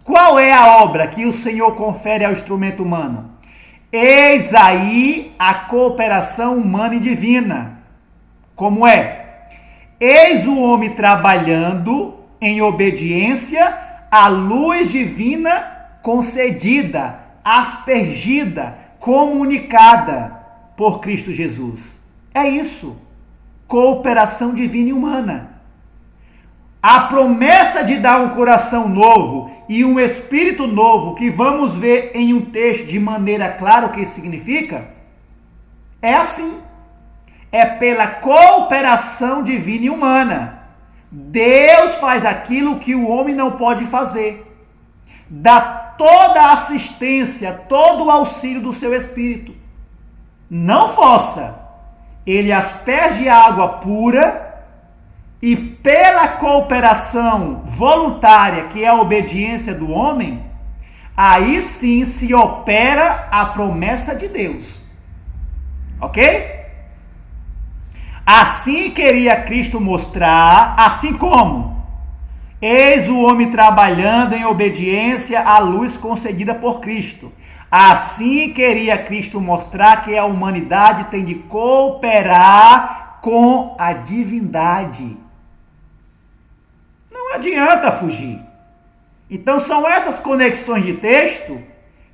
Qual é a obra que o Senhor confere ao instrumento humano? Eis aí a cooperação humana e divina. Como é? Eis o homem trabalhando em obediência à luz divina concedida, aspergida, comunicada por Cristo Jesus. É isso. Cooperação divina e humana. A promessa de dar um coração novo e um espírito novo, que vamos ver em um texto de maneira clara o que isso significa, é assim. É pela cooperação divina e humana. Deus faz aquilo que o homem não pode fazer. Dá toda a assistência, todo o auxílio do seu espírito. Não força. Ele asperge água pura e pela cooperação voluntária, que é a obediência do homem, aí sim se opera a promessa de Deus. Ok? Assim queria Cristo mostrar, assim como eis o homem trabalhando em obediência à luz concedida por Cristo. Assim queria Cristo mostrar que a humanidade tem de cooperar com a divindade. Não adianta fugir. Então são essas conexões de texto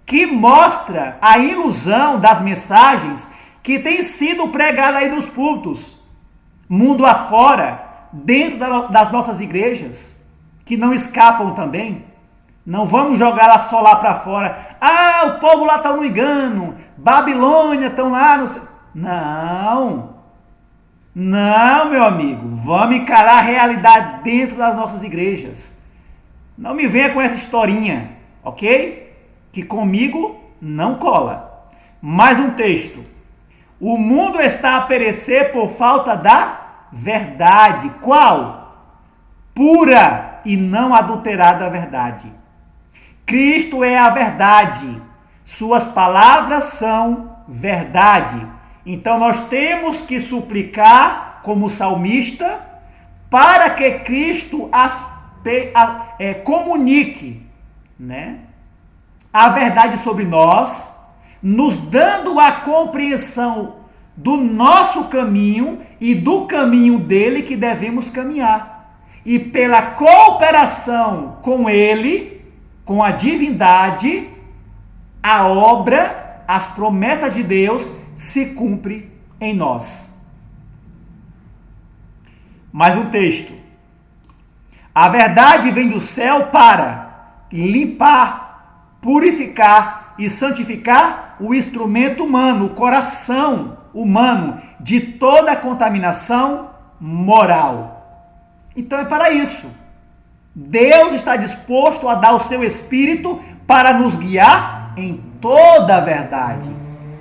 que mostram a ilusão das mensagens que tem sido pregada aí nos púlpitos, mundo afora, dentro das nossas igrejas, que não escapam também. Não vamos jogar ela só lá para fora. Ah, o povo lá está no engano. Babilônia estão lá. Não. Não, meu amigo. Vamos encarar a realidade dentro das nossas igrejas. Não me venha com essa historinha, ok? Que comigo não cola. Mais um texto. O mundo está a perecer por falta da verdade. Qual? Pura e não adulterada verdade. Cristo é a verdade. Suas palavras são verdade. Então nós temos que suplicar, como salmista, para que Cristo comunique, né, a verdade sobre nós, nos dando a compreensão do nosso caminho e do caminho dele que devemos caminhar. E pela cooperação com ele, com a divindade, a obra, as promessas de Deus se cumpre em nós. Mais um texto. A verdade vem do céu para limpar, purificar e santificar o instrumento humano, o coração humano, de toda a contaminação moral. Então é para isso. Deus está disposto a dar o seu Espírito para nos guiar em toda a verdade.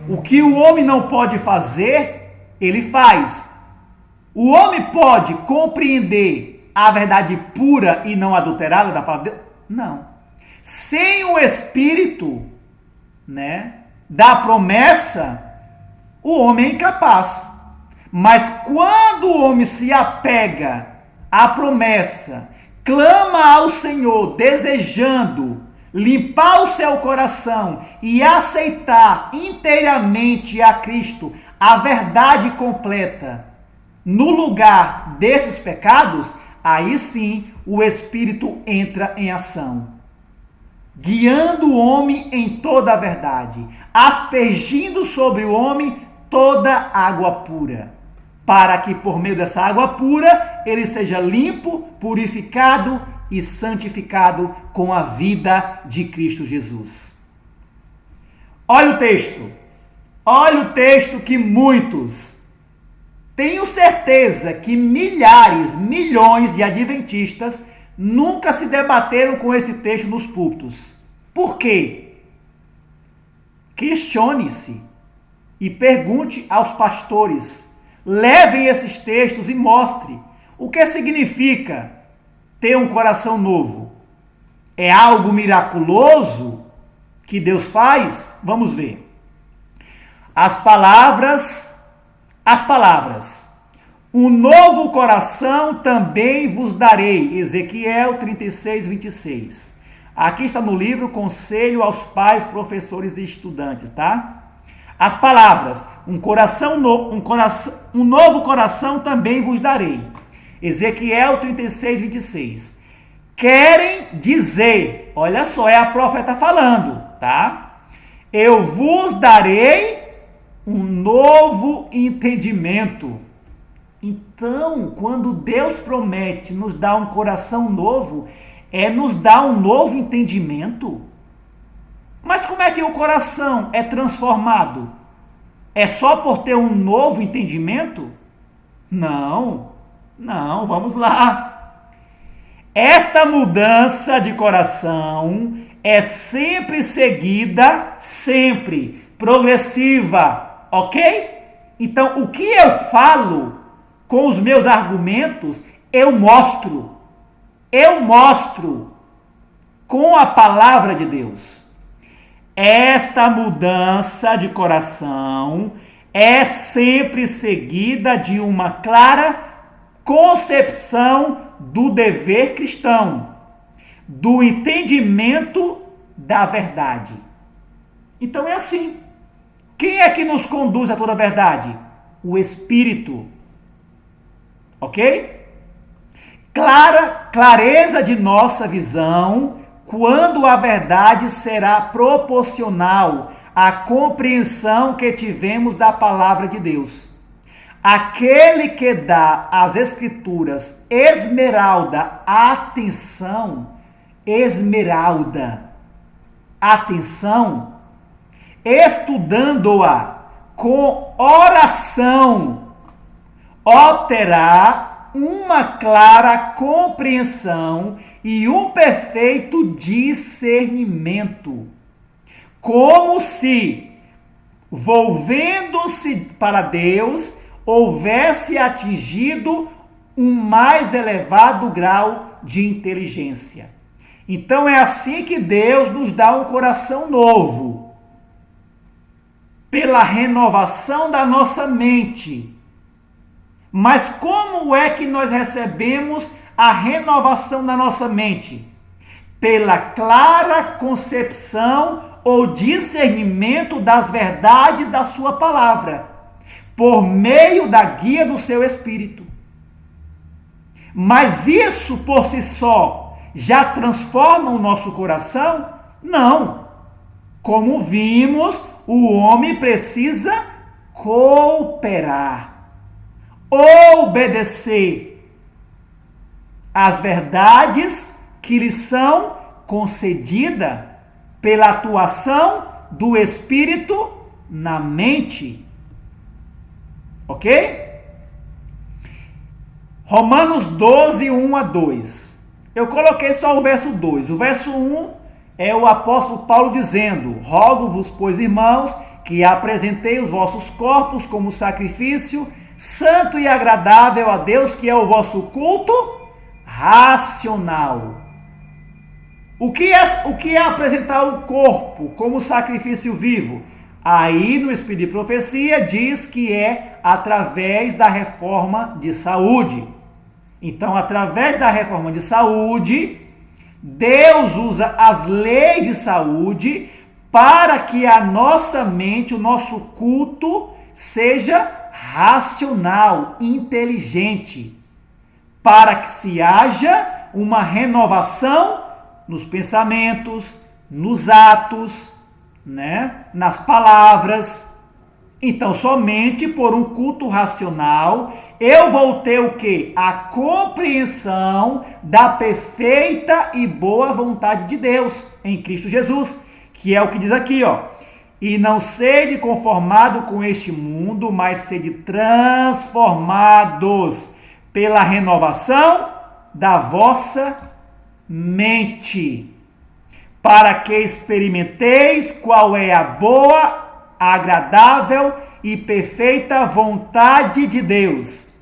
O que o homem não pode fazer, ele faz. O homem pode compreender a verdade pura e não adulterada da palavra de Deus? Não. Sem o Espírito, né, da promessa, o homem é incapaz. Mas quando o homem se apega à promessa, clama ao Senhor, desejando limpar o seu coração e aceitar inteiramente a Cristo, a verdade completa, no lugar desses pecados, aí sim o Espírito entra em ação, guiando o homem em toda a verdade, aspergindo sobre o homem toda água pura, para que por meio dessa água pura ele seja limpo, purificado e santificado com a vida de Cristo Jesus. Olha o texto. Olha o texto que muitos, tenho certeza que milhares, milhões de adventistas nunca se debateram com esse texto nos púlpitos. Por quê? Questione-se e pergunte aos pastores. Levem esses textos e mostre o que significa ter um coração novo. É algo miraculoso que Deus faz? Vamos ver. As palavras. Um novo coração também vos darei. Ezequiel 36, 26. Aqui está no livro Conselho aos Pais, Professores e Estudantes, tá? As palavras, um novo coração também vos darei. Ezequiel 36, 26. Querem dizer, olha só, é a profeta falando, tá? Eu vos darei um novo entendimento. Então, quando Deus promete nos dar um coração novo, nos dar um novo entendimento. Mas como é que o coração é transformado? É só por ter um novo entendimento? Não, vamos lá. Esta mudança de coração é sempre seguida, sempre progressiva, ok? Então, o que eu falo com os meus argumentos, eu mostro com a palavra de Deus. Esta mudança de coração é sempre seguida de uma clara concepção do dever cristão, do entendimento da verdade. Então é assim. Quem é que nos conduz a toda a verdade? O Espírito. Ok? Clareza de nossa visão quando a verdade será proporcional à compreensão que tivemos da palavra de Deus. Aquele que dá às Escrituras atenção, estudando-a com oração, obterá uma clara compreensão e um perfeito discernimento, como se, volvendo-se para Deus, houvesse atingido um mais elevado grau de inteligência. Então é assim que Deus nos dá um coração novo, pela renovação da nossa mente. Mas como é que nós recebemos a renovação da nossa mente? Pela clara concepção ou discernimento das verdades da sua palavra, por meio da guia do seu Espírito. Mas isso por si só já transforma o nosso coração? Não. Como vimos, o homem precisa cooperar, obedecer às verdades que lhe são concedidas pela atuação do Espírito na mente. Ok? Romanos 12, 1 a 2. Eu coloquei só o verso 2. O verso 1 é o apóstolo Paulo dizendo: rogo-vos, pois, irmãos, que apresentei os vossos corpos como sacrifício santo e agradável a Deus, que é o vosso culto racional. O que é apresentar o corpo como sacrifício vivo? Aí no Espírito de Profecia diz que é através da reforma de saúde. Então, através da reforma de saúde, Deus usa as leis de saúde para que a nossa mente, o nosso culto, seja racional, inteligente, para que se haja uma renovação nos pensamentos, nos atos, nas palavras. Então, somente por um culto racional, eu vou ter o quê? A compreensão da perfeita e boa vontade de Deus em Cristo Jesus, que é o que diz aqui, ó. E não sede conformado com este mundo, mas sede transformados pela renovação da vossa mente, para que experimenteis qual é a boa, agradável e perfeita vontade de Deus.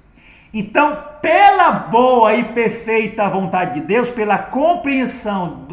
Então, pela boa e perfeita vontade de Deus, pela compreensão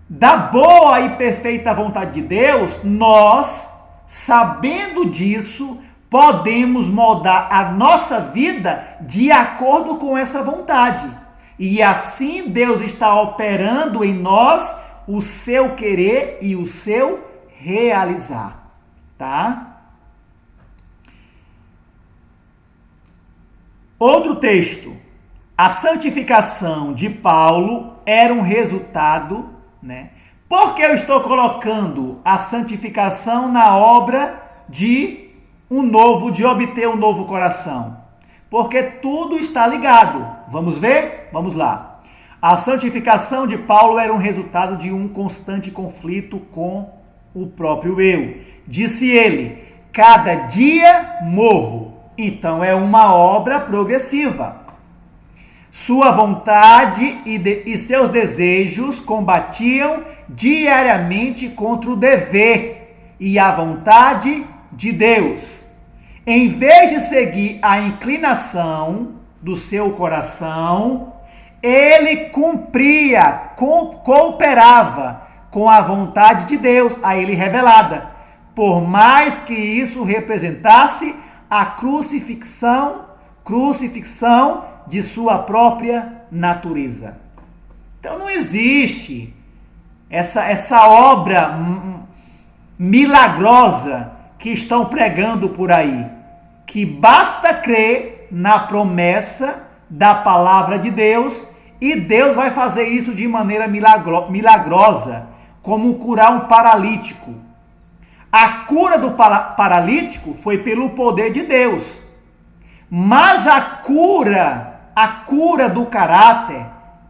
da boa e perfeita vontade de Deus, nós, sabendo disso, podemos moldar a nossa vida de acordo com essa vontade. E assim Deus está operando em nós o seu querer e o seu realizar, tá? Outro texto. A santificação de Paulo era um resultado, né? Por que eu estou colocando a santificação na obra de obter um novo coração? Porque tudo está ligado. Vamos ver? Vamos lá. A santificação de Paulo era um resultado de um constante conflito com o próprio eu. Disse ele: cada dia morro. Então é uma obra progressiva. Sua vontade e seus desejos combatiam diariamente contra o dever e a vontade de Deus. Em vez de seguir a inclinação do seu coração, ele cooperava com a vontade de Deus, a ele revelada, por mais que isso representasse a crucifixão de sua própria natureza. Então não existe essa obra milagrosa que estão pregando por aí, que basta crer na promessa da palavra de Deus e Deus vai fazer isso de maneira milagrosa, como curar um paralítico. A cura do paralítico foi pelo poder de Deus, mas a cura do caráter,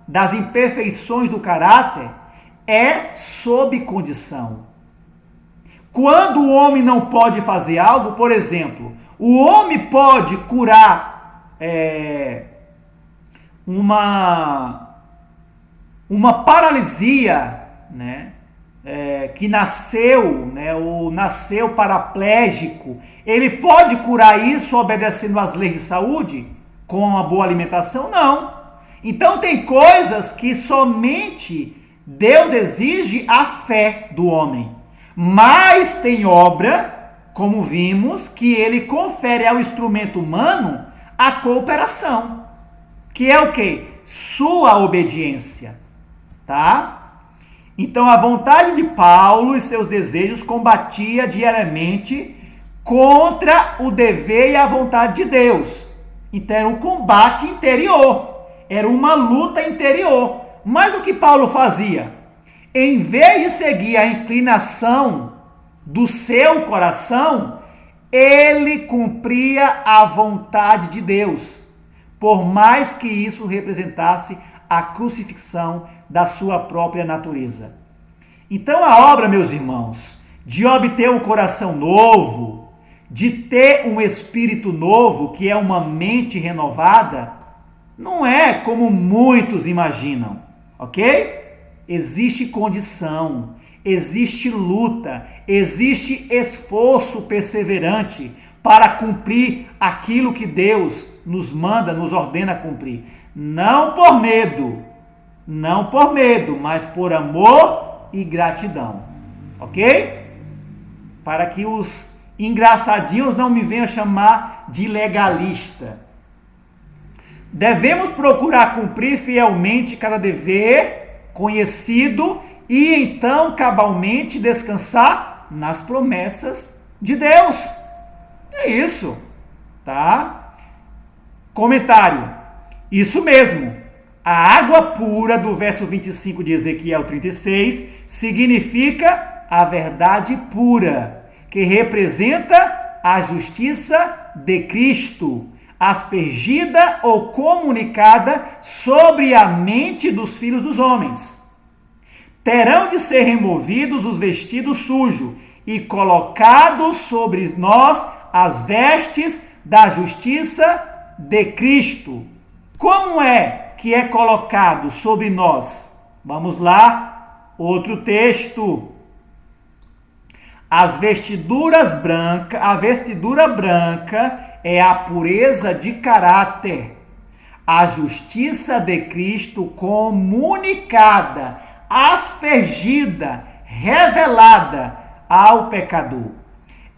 das imperfeições do caráter, é sob condição. Quando o homem não pode fazer algo, por exemplo, o homem pode curar uma paralisia, né? Que nasceu, né? Ou nasceu paraplégico. Ele pode curar isso obedecendo às leis de saúde? Com uma boa alimentação? Não. Então tem coisas que somente Deus exige a fé do homem. Mas tem obra, como vimos, que ele confere ao instrumento humano a cooperação. Que é o quê? Sua obediência. Tá? Então a vontade de Paulo e seus desejos combatia diariamente contra o dever e a vontade de Deus. Então era um combate interior, era uma luta interior. Mas o que Paulo fazia? Em vez de seguir a inclinação do seu coração, ele cumpria a vontade de Deus, por mais que isso representasse a crucifixão da sua própria natureza. Então a obra, meus irmãos, de obter um coração novo, de ter um espírito novo, que é uma mente renovada, não é como muitos imaginam, ok? Existe condição, existe luta, existe esforço perseverante para cumprir aquilo que Deus nos manda, nos ordena cumprir. Não por medo, mas por amor e gratidão, ok? Para que os engraçadinhos não me venham chamar de legalista. Devemos procurar cumprir fielmente cada dever conhecido e então cabalmente descansar nas promessas de Deus. É isso, tá? Comentário. Isso mesmo. A água pura do verso 25 de Ezequiel 36 significa a verdade pura, que representa a justiça de Cristo, aspergida ou comunicada sobre a mente dos filhos dos homens. Terão de ser removidos os vestidos sujos e colocados sobre nós as vestes da justiça de Cristo. Como é que é colocado sobre nós? Vamos lá, outro texto. A vestidura branca é a pureza de caráter, a justiça de Cristo comunicada, aspergida, revelada ao pecador.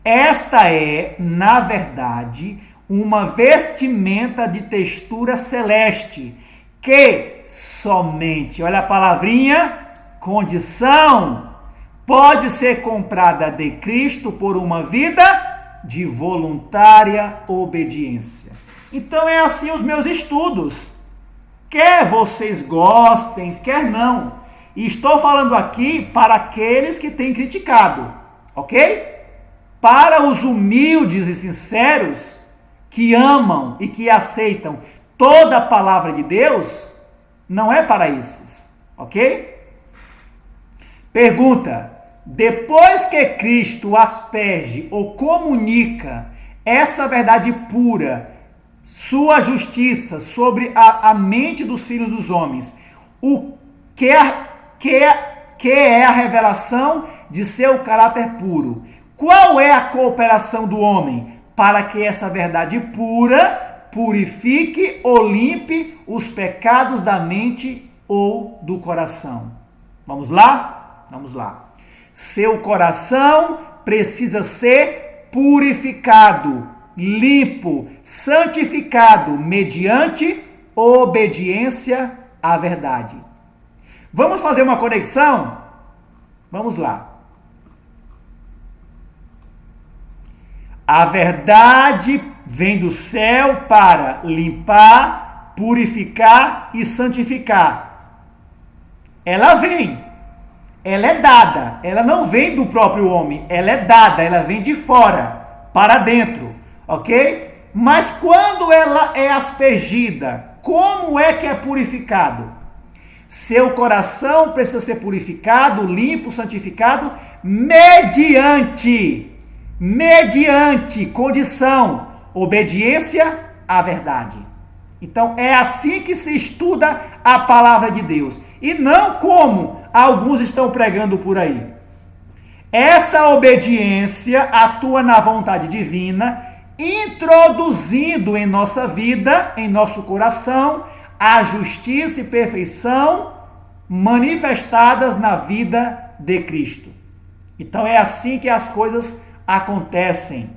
Esta é, na verdade, uma vestimenta de textura celeste, que somente, olha a palavrinha, condição, pode ser comprada de Cristo por uma vida de voluntária obediência. Então é assim os meus estudos. Quer vocês gostem, quer não. E estou falando aqui para aqueles que têm criticado, ok? Para os humildes e sinceros, que amam e que aceitam toda a palavra de Deus, não é para esses, ok? Pergunta: depois que Cristo asperge ou comunica essa verdade pura, sua justiça sobre a mente dos filhos dos homens, o que é a revelação de seu caráter puro? Qual é a cooperação do homem para que essa verdade pura purifique ou limpe os pecados da mente ou do coração? Vamos lá? Vamos lá. Seu coração precisa ser purificado, limpo, santificado mediante obediência à verdade. Vamos fazer uma conexão? Vamos lá. A verdade vem do céu para limpar, purificar e santificar. Ela vem. Ela é dada. Ela não vem do próprio homem. Ela é dada. Ela vem de fora para dentro. Ok? Mas quando ela é aspergida, como é que é purificado? Seu coração precisa ser purificado, limpo, santificado, mediante condição, obediência à verdade. Então é assim que se estuda a palavra de Deus, e não como alguns estão pregando por aí. Essa obediência atua na vontade divina, introduzindo em nossa vida, em nosso coração, a justiça e perfeição manifestadas na vida de Cristo. Então é assim que as coisas acontecem.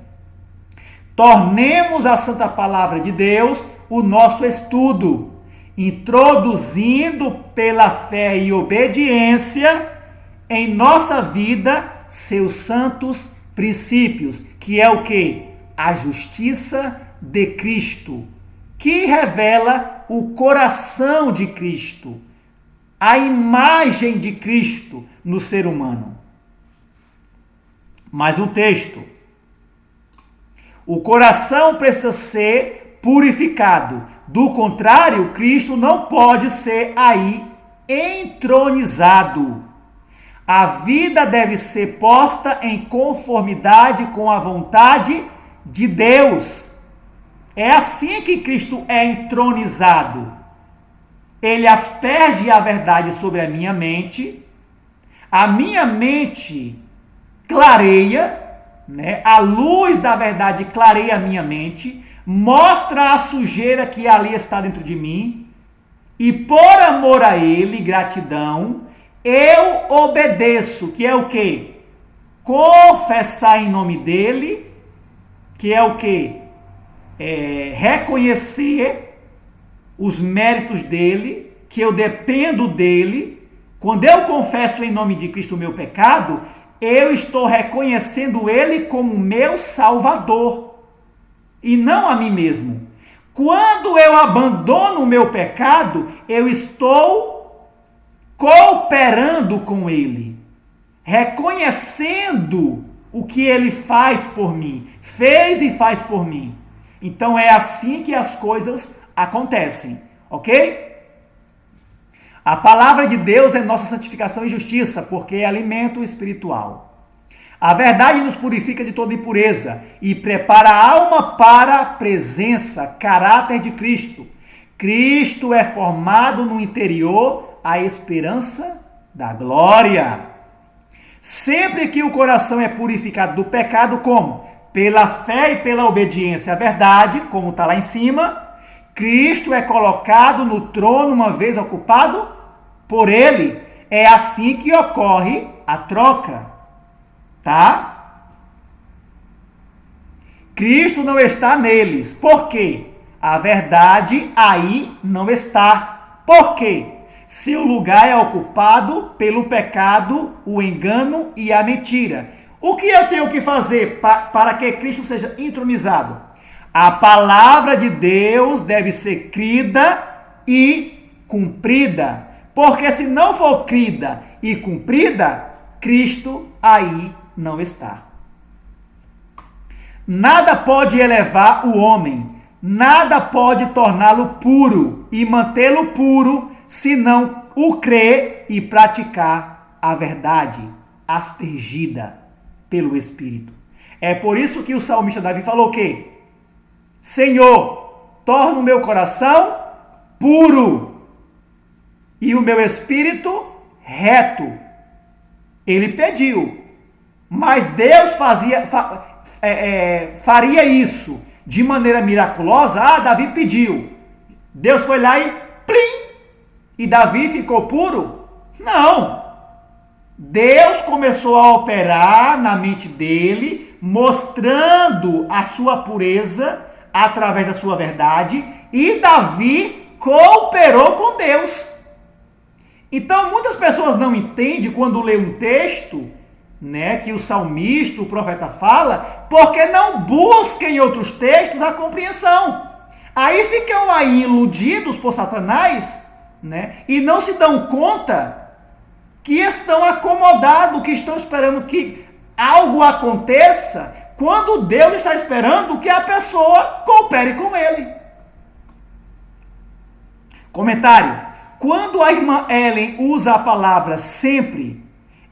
Tornemos a Santa Palavra de Deus o nosso estudo, introduzindo pela fé e obediência em nossa vida seus santos princípios, que é o quê? A justiça de Cristo, que revela o coração de Cristo, a imagem de Cristo no ser humano. Mais um texto. O coração precisa ser purificado. Do contrário, Cristo não pode ser aí entronizado. A vida deve ser posta em conformidade com a vontade de Deus. É assim que Cristo é entronizado. Ele asperge a verdade sobre a minha mente clareia, né? A luz da verdade clareia a minha mente, mostra a sujeira que ali está dentro de mim, e por amor a Ele, gratidão, eu obedeço, que é o quê? Confessar em nome dEle, que é o quê? Reconhecer os méritos dEle, que eu dependo dEle. Quando eu confesso em nome de Cristo o meu pecado, eu estou reconhecendo Ele como meu Salvador, e não a mim mesmo. Quando eu abandono o meu pecado, eu estou cooperando com Ele, reconhecendo o que Ele faz por mim, fez e faz por mim. Então é assim que as coisas acontecem, ok? A palavra de Deus é nossa santificação e justiça, porque é alimento espiritual. A verdade nos purifica de toda impureza e prepara a alma para a presença, caráter de Cristo. Cristo é formado no interior a esperança da glória. Sempre que o coração é purificado do pecado, como? Pela fé e pela obediência à verdade, como está lá em cima, Cristo é colocado no trono uma vez ocupado por Ele. É assim que ocorre a troca, tá? Cristo não está neles. Por quê? A verdade aí não está. Por quê? Seu lugar é ocupado pelo pecado, o engano e a mentira. O que eu tenho que fazer para que Cristo seja entronizado? A palavra de Deus deve ser crida e cumprida. Porque se não for crida e cumprida, Cristo aí não está. Nada pode elevar o homem, nada pode torná-lo puro e mantê-lo puro, se não o crer e praticar a verdade, aspergida pelo Espírito. É por isso que o salmista Davi falou o quê? Senhor, torna o meu coração puro e o meu espírito reto. Ele pediu, mas Deus faria isso de maneira miraculosa. Davi pediu. Deus foi lá e plim! E Davi ficou puro? Não. Deus começou a operar na mente dele, mostrando a sua pureza através da sua verdade, e Davi cooperou com Deus. Então, muitas pessoas não entendem quando lê um texto, que o salmista, o profeta fala, porque não buscam em outros textos a compreensão. Aí ficam aí iludidos por Satanás, e não se dão conta que estão acomodados, que estão esperando que algo aconteça, quando Deus está esperando que a pessoa coopere com ele. Comentário. Quando a irmã Ellen usa a palavra sempre,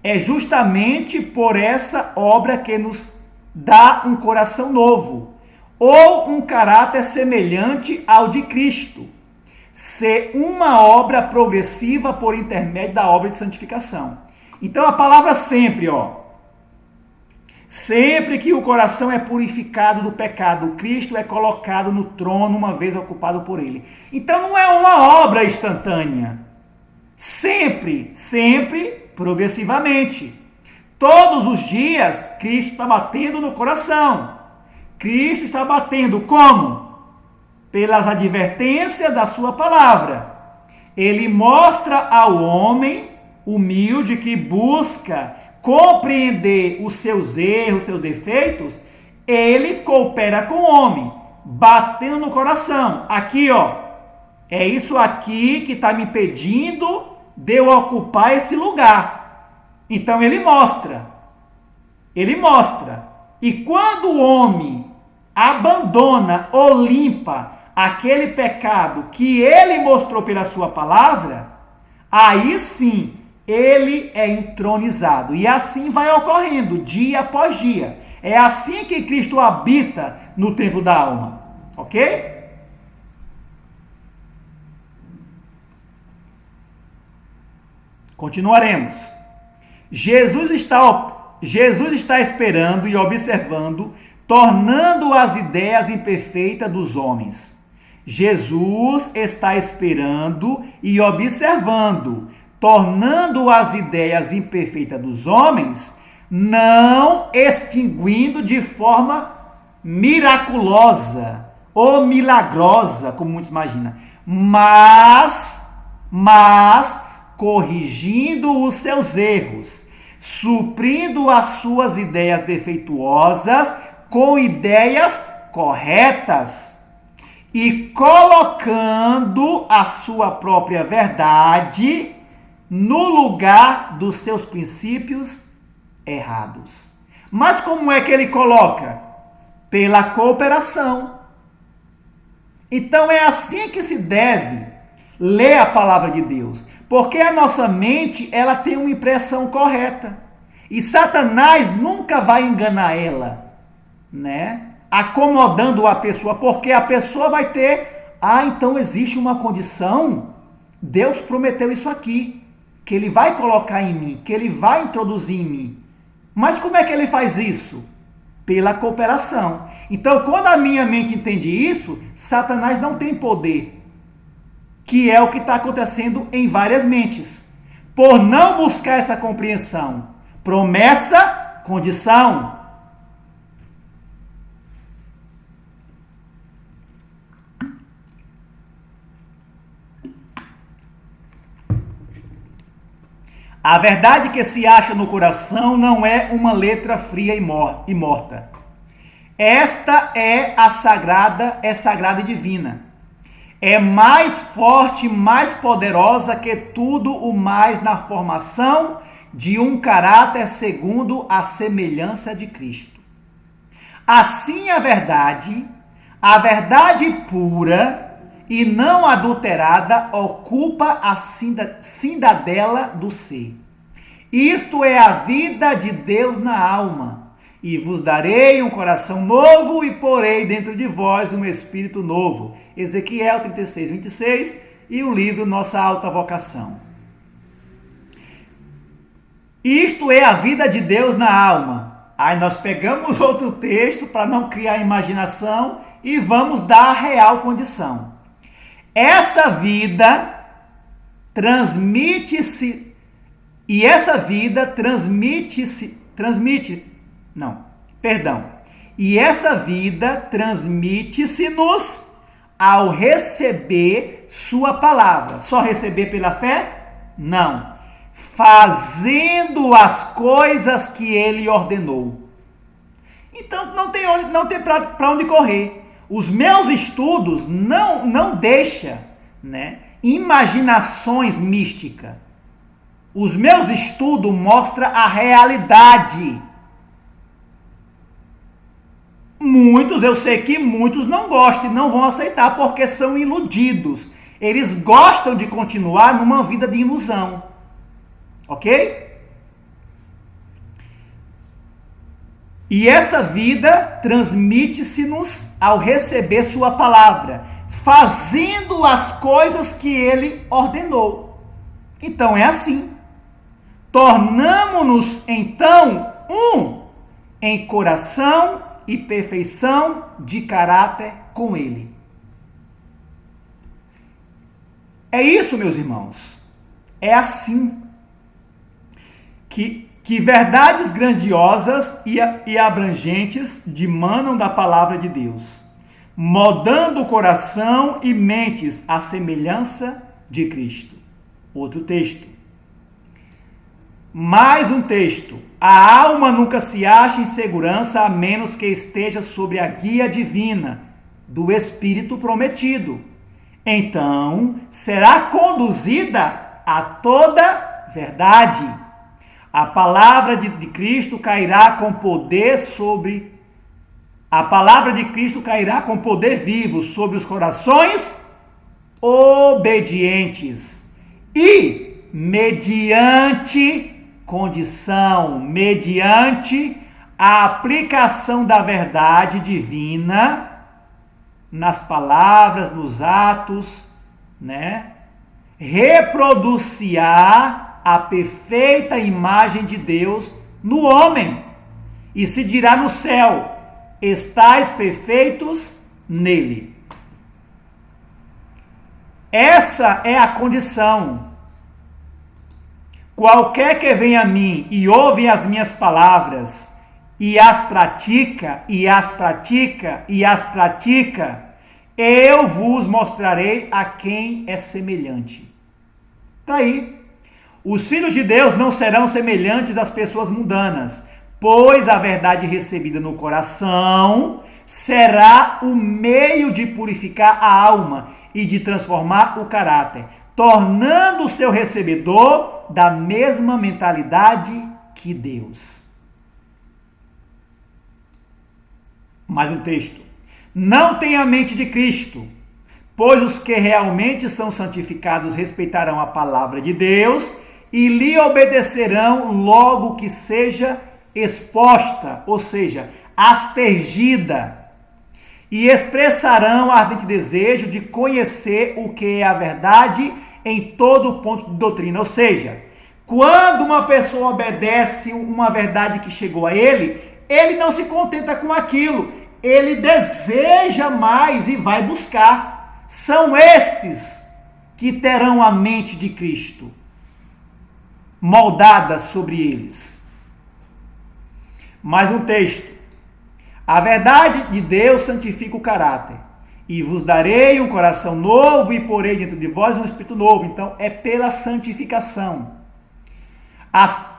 é justamente por essa obra que nos dá um coração novo, ou um caráter semelhante ao de Cristo, ser uma obra progressiva por intermédio da obra de santificação. Então a palavra sempre, sempre que o coração é purificado do pecado, Cristo é colocado no trono uma vez ocupado por ele. Então não é uma obra instantânea. Sempre, progressivamente. Todos os dias, Cristo está batendo no coração. Cristo está batendo como? Pelas advertências da sua palavra. Ele mostra ao homem humilde que busca compreender os seus erros, seus defeitos, ele coopera com o homem, batendo no coração. Aqui, é isso aqui que está me impedindo de eu ocupar esse lugar. Então ele mostra. E quando o homem abandona ou limpa aquele pecado que ele mostrou pela sua palavra, aí sim ele é entronizado. E assim vai ocorrendo, dia após dia. É assim que Cristo habita no templo da alma. Ok? Continuaremos. Jesus está esperando e observando, tornando as ideias imperfeitas dos homens. Jesus está esperando e observando, tornando as ideias imperfeitas dos homens, não extinguindo de forma miraculosa ou milagrosa, como muitos imaginam, mas corrigindo os seus erros, suprindo as suas ideias defeituosas com ideias corretas e colocando a sua própria verdade no lugar dos seus princípios errados. Mas como é que ele coloca? Pela cooperação. Então é assim que se deve ler a palavra de Deus, porque a nossa mente, ela tem uma impressão correta, e Satanás nunca vai enganar ela, acomodando a pessoa, porque a pessoa vai ter, então existe uma condição, Deus prometeu isso aqui, que ele vai colocar em mim, que ele vai introduzir em mim. Mas como é que ele faz isso? Pela cooperação. Então, quando a minha mente entende isso, Satanás não tem poder, que é o que está acontecendo em várias mentes. Por não buscar essa compreensão. Promessa, condição. A verdade que se acha no coração não é uma letra fria e morta. Esta é sagrada e divina. É mais forte, mais poderosa que tudo o mais na formação de um caráter segundo a semelhança de Cristo. Assim a verdade pura e não adulterada, ocupa a cidadela do ser. Isto é a vida de Deus na alma. E vos darei um coração novo e porei dentro de vós um espírito novo. Ezequiel 36, 26 e o livro Nossa Alta Vocação. Isto é a vida de Deus na alma. Aí nós pegamos outro texto para não criar imaginação e vamos dar a real condição. Essa vida transmite-se, e essa vida e essa vida transmite-se-nos ao receber sua palavra. Só receber pela fé? Não. Fazendo as coisas que ele ordenou. Então não tem para onde correr. Os meus estudos não deixam, né, imaginações místicas. Os meus estudos mostram a realidade. Eu sei que muitos não gostam e não vão aceitar porque são iludidos. Eles gostam de continuar numa vida de ilusão. Ok? E essa vida transmite-se-nos ao receber sua palavra, fazendo as coisas que ele ordenou. Então é assim. Tornamo-nos então em coração e perfeição de caráter com ele. É isso, meus irmãos. É assim que verdades grandiosas e abrangentes dimanam da palavra de Deus, moldando o coração e mentes à semelhança de Cristo. Outro texto. Mais um texto. A alma nunca se acha em segurança a menos que esteja sob a guia divina do Espírito prometido. Então, será conduzida a toda verdade. A palavra de Cristo cairá com poder vivo sobre os corações obedientes e mediante a aplicação da verdade divina nas palavras, nos atos, né? Reproduzirá a perfeita imagem de Deus no homem, e se dirá no céu: estais perfeitos nele. Essa é a condição. Qualquer que venha a mim e ouve as minhas palavras, e as pratica, eu vos mostrarei a quem é semelhante. Está aí. Os filhos de Deus não serão semelhantes às pessoas mundanas, pois a verdade recebida no coração será o meio de purificar a alma e de transformar o caráter, tornando o seu recebedor da mesma mentalidade que Deus. Mais um texto. Não tenha a mente de Cristo, pois os que realmente são santificados respeitarão a palavra de Deus e lhe obedecerão logo que seja exposta, ou seja, aspergida, e expressarão ardente desejo de conhecer o que é a verdade em todo ponto de doutrina. Ou seja, quando uma pessoa obedece uma verdade que chegou a ele não se contenta com aquilo, ele deseja mais e vai buscar. São esses que terão a mente de Cristo moldada sobre eles. Mais um texto. A verdade de Deus santifica o caráter. E vos darei um coração novo e porei dentro de vós um espírito novo. Então, é pela santificação.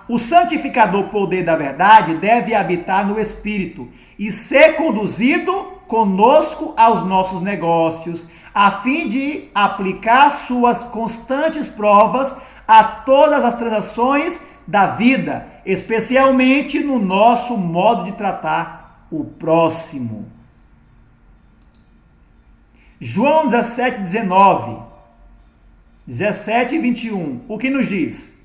O santificador poder da verdade deve habitar no Espírito e ser conduzido conosco aos nossos negócios, a fim de aplicar suas constantes provas a todas as transações da vida, especialmente no nosso modo de tratar o próximo. João 17, 19, 17 e 21, o que nos diz?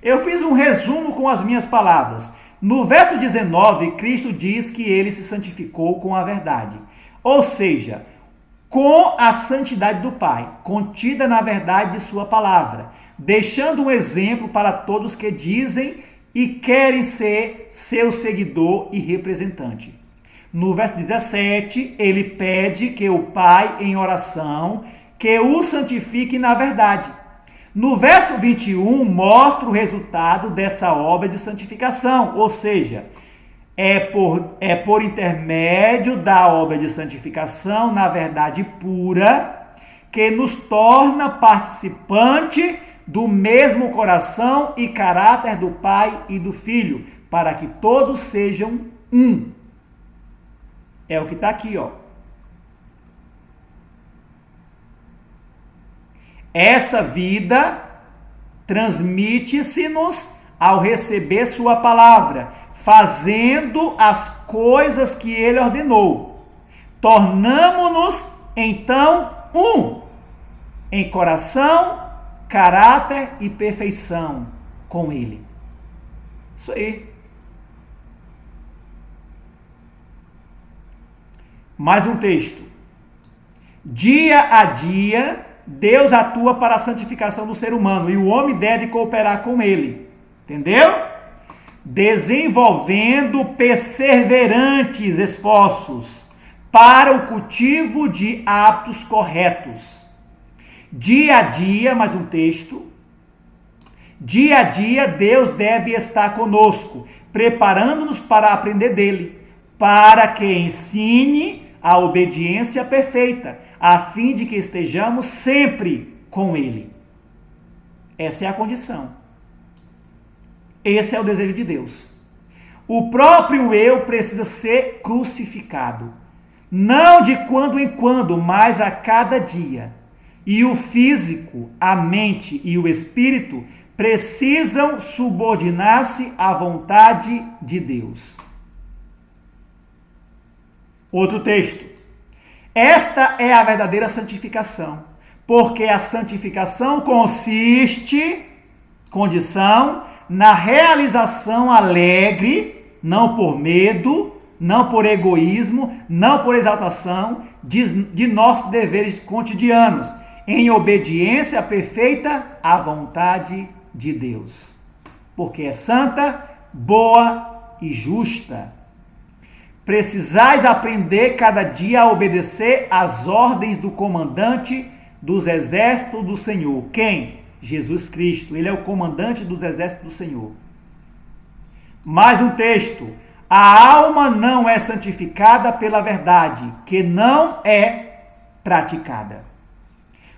Eu fiz um resumo com as minhas palavras. No verso 19, Cristo diz que ele se santificou com a verdade. Ou seja, com a santidade do Pai, contida na verdade de sua palavra, deixando um exemplo para todos que dizem e querem ser seu seguidor e representante. No verso 17, ele pede que o Pai, em oração, que o santifique na verdade. No verso 21, mostra o resultado dessa obra de santificação, ou seja, é por intermédio da obra de santificação, na verdade pura, que nos torna participante do mesmo coração e caráter do Pai e do Filho, para que todos sejam um. É o que está aqui, ó. Essa vida transmite-se-nos ao receber sua palavra, fazendo as coisas que ele ordenou. Tornamo-nos, então, um, em coração, caráter e perfeição com ele. Isso aí. Mais um texto. Dia a dia, Deus atua para a santificação do ser humano e o homem deve cooperar com ele. Entendeu? Desenvolvendo perseverantes esforços para o cultivo de hábitos corretos. Dia a dia, mais um texto. Dia a dia, Deus deve estar conosco, preparando-nos para aprender dele, para que ensine a obediência perfeita, a fim de que estejamos sempre com ele. Essa é a condição. Esse é o desejo de Deus. O próprio eu precisa ser crucificado. Não de quando em quando, mas a cada dia. E o físico, a mente e o espírito precisam subordinar-se à vontade de Deus. Outro texto. Esta é a verdadeira santificação, porque a santificação condição, na realização alegre, não por medo, não por egoísmo, não por exaltação, de nossos deveres cotidianos, em obediência perfeita à vontade de Deus, porque é santa, boa e justa. Precisais aprender cada dia a obedecer às ordens do comandante dos exércitos do Senhor. Quem? Jesus Cristo. Ele é o comandante dos exércitos do Senhor. Mais um texto. A alma não é santificada pela verdade, que não é praticada.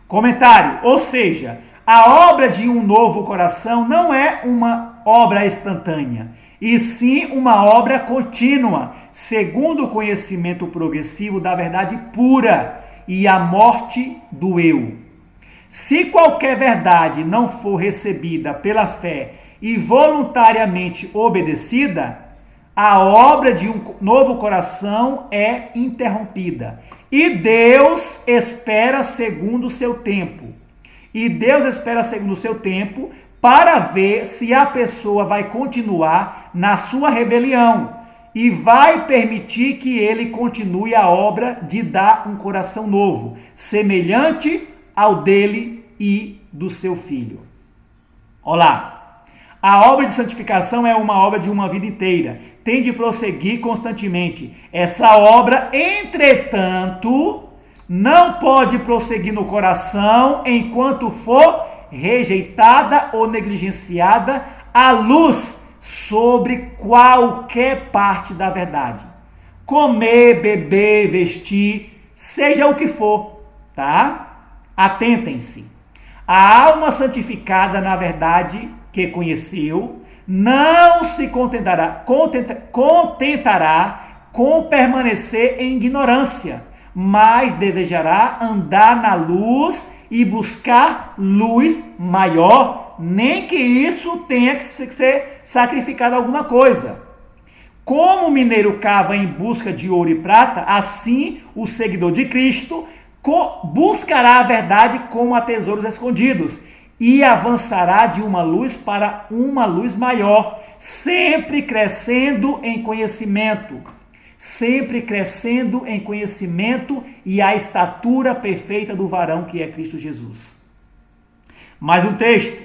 Comentário. Ou seja, a obra de um novo coração não é uma obra instantânea, e sim uma obra contínua, segundo o conhecimento progressivo da verdade pura e a morte do eu. Se qualquer verdade não for recebida pela fé e voluntariamente obedecida, a obra de um novo coração é interrompida. E Deus espera segundo o seu tempo. Para ver se a pessoa vai continuar na sua rebelião e vai permitir que ele continue a obra de dar um coração novo, semelhante ao dele e do seu filho. Olá, a obra de santificação é uma obra de uma vida inteira, tem de prosseguir constantemente. Essa obra, entretanto, não pode prosseguir no coração enquanto for rejeitada ou negligenciada a luz sobre qualquer parte da verdade. Comer, beber, vestir, seja o que for, tá? Atentem-se. A alma santificada na verdade que conheceu não se contentará com permanecer em ignorância, mas desejará andar na luz e buscar luz maior, nem que isso tenha que ser sacrificado alguma coisa. Como o mineiro cava em busca de ouro e prata, assim o seguidor de Cristo buscará a verdade como a tesouros escondidos e avançará de uma luz para uma luz maior, sempre crescendo em conhecimento. Sempre crescendo em conhecimento e a estatura perfeita do varão que é Cristo Jesus. Mais um texto.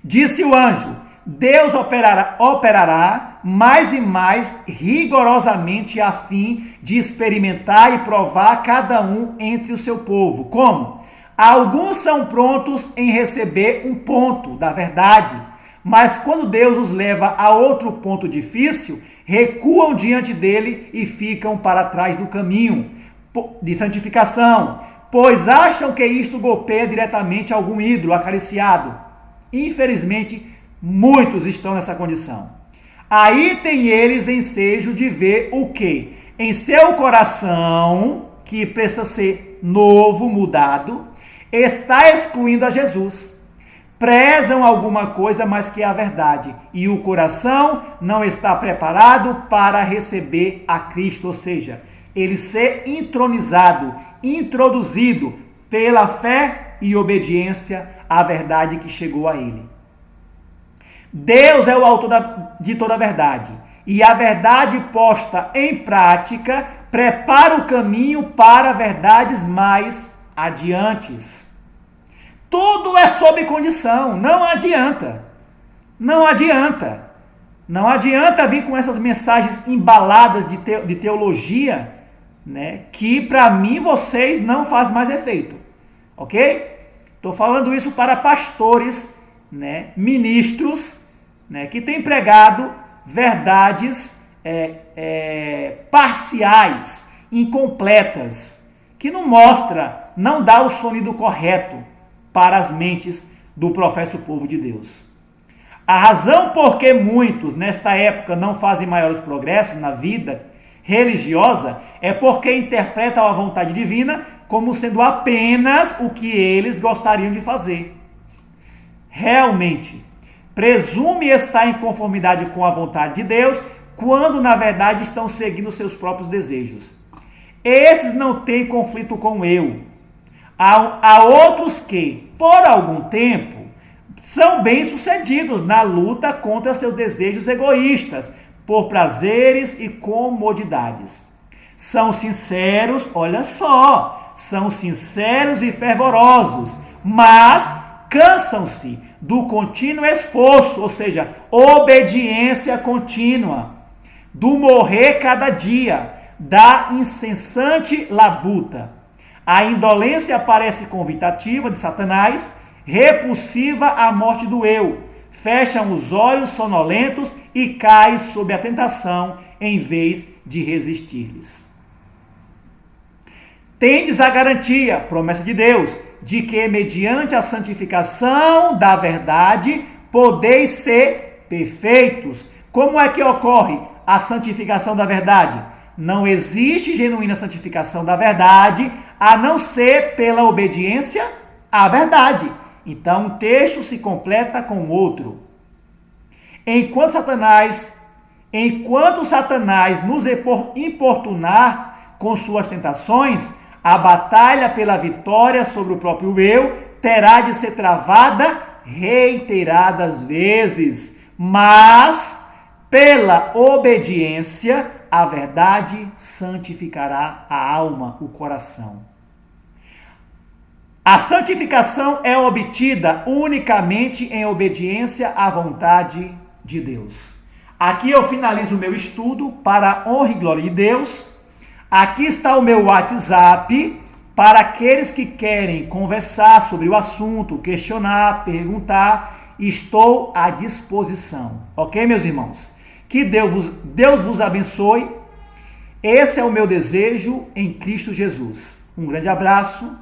Disse o anjo: Deus operará mais e mais rigorosamente a fim de experimentar e provar cada um entre o seu povo. Como? Alguns são prontos em receber um ponto da verdade, mas quando Deus os leva a outro ponto difícil, recuam diante dele e ficam para trás do caminho de santificação, pois acham que isto golpeia diretamente algum ídolo acariciado. Infelizmente, muitos estão nessa condição. Aí tem eles ensejo de ver o que? Em seu coração, que precisa ser novo, mudado, está excluindo a Jesus. Prezam alguma coisa mais que a verdade, e o coração não está preparado para receber a Cristo, ou seja, ele ser entronizado, introduzido pela fé e obediência à verdade que chegou a ele. Deus é o autor de toda a verdade, e a verdade posta em prática prepara o caminho para verdades mais adiantes. Tudo é sob condição, não adianta. Não adianta. Não adianta vir com essas mensagens embaladas de teologia, né, que para mim vocês não faz mais efeito. Ok? Estou falando isso para pastores, né, ministros, né, que têm pregado verdades parciais, incompletas, que não dá o sonido correto para as mentes do professo povo de Deus. A razão por que muitos nesta época não fazem maiores progressos na vida religiosa é porque interpretam a vontade divina como sendo apenas o que eles gostariam de fazer. Realmente, presume estar em conformidade com a vontade de Deus, quando na verdade estão seguindo seus próprios desejos. Esses não têm conflito com o eu. Há outros que, por algum tempo, são bem-sucedidos na luta contra seus desejos egoístas, por prazeres e comodidades. São sinceros, olha só, são sinceros e fervorosos, mas cansam-se do contínuo esforço, ou seja, obediência contínua, do morrer cada dia, da incessante labuta. A indolência parece convidativa de Satanás, repulsiva à morte do eu. Fecham os olhos sonolentos e caem sob a tentação em vez de resistir-lhes. Tendes a garantia, promessa de Deus, de que mediante a santificação da verdade podeis ser perfeitos. Como é que ocorre a santificação da verdade? Não existe genuína santificação da verdade a não ser pela obediência à verdade. Então, um texto se completa com outro. Enquanto Satanás nos importunar com suas tentações, a batalha pela vitória sobre o próprio eu terá de ser travada reiteradas vezes, mas pela obediência a verdade santificará a alma, o coração. A santificação é obtida unicamente em obediência à vontade de Deus. Aqui eu finalizo o meu estudo para a honra e glória de Deus. Aqui está o meu WhatsApp para aqueles que querem conversar sobre o assunto, questionar, perguntar. Estou à disposição. Ok, meus irmãos? Que Deus vos abençoe. Esse é o meu desejo em Cristo Jesus. Um grande abraço.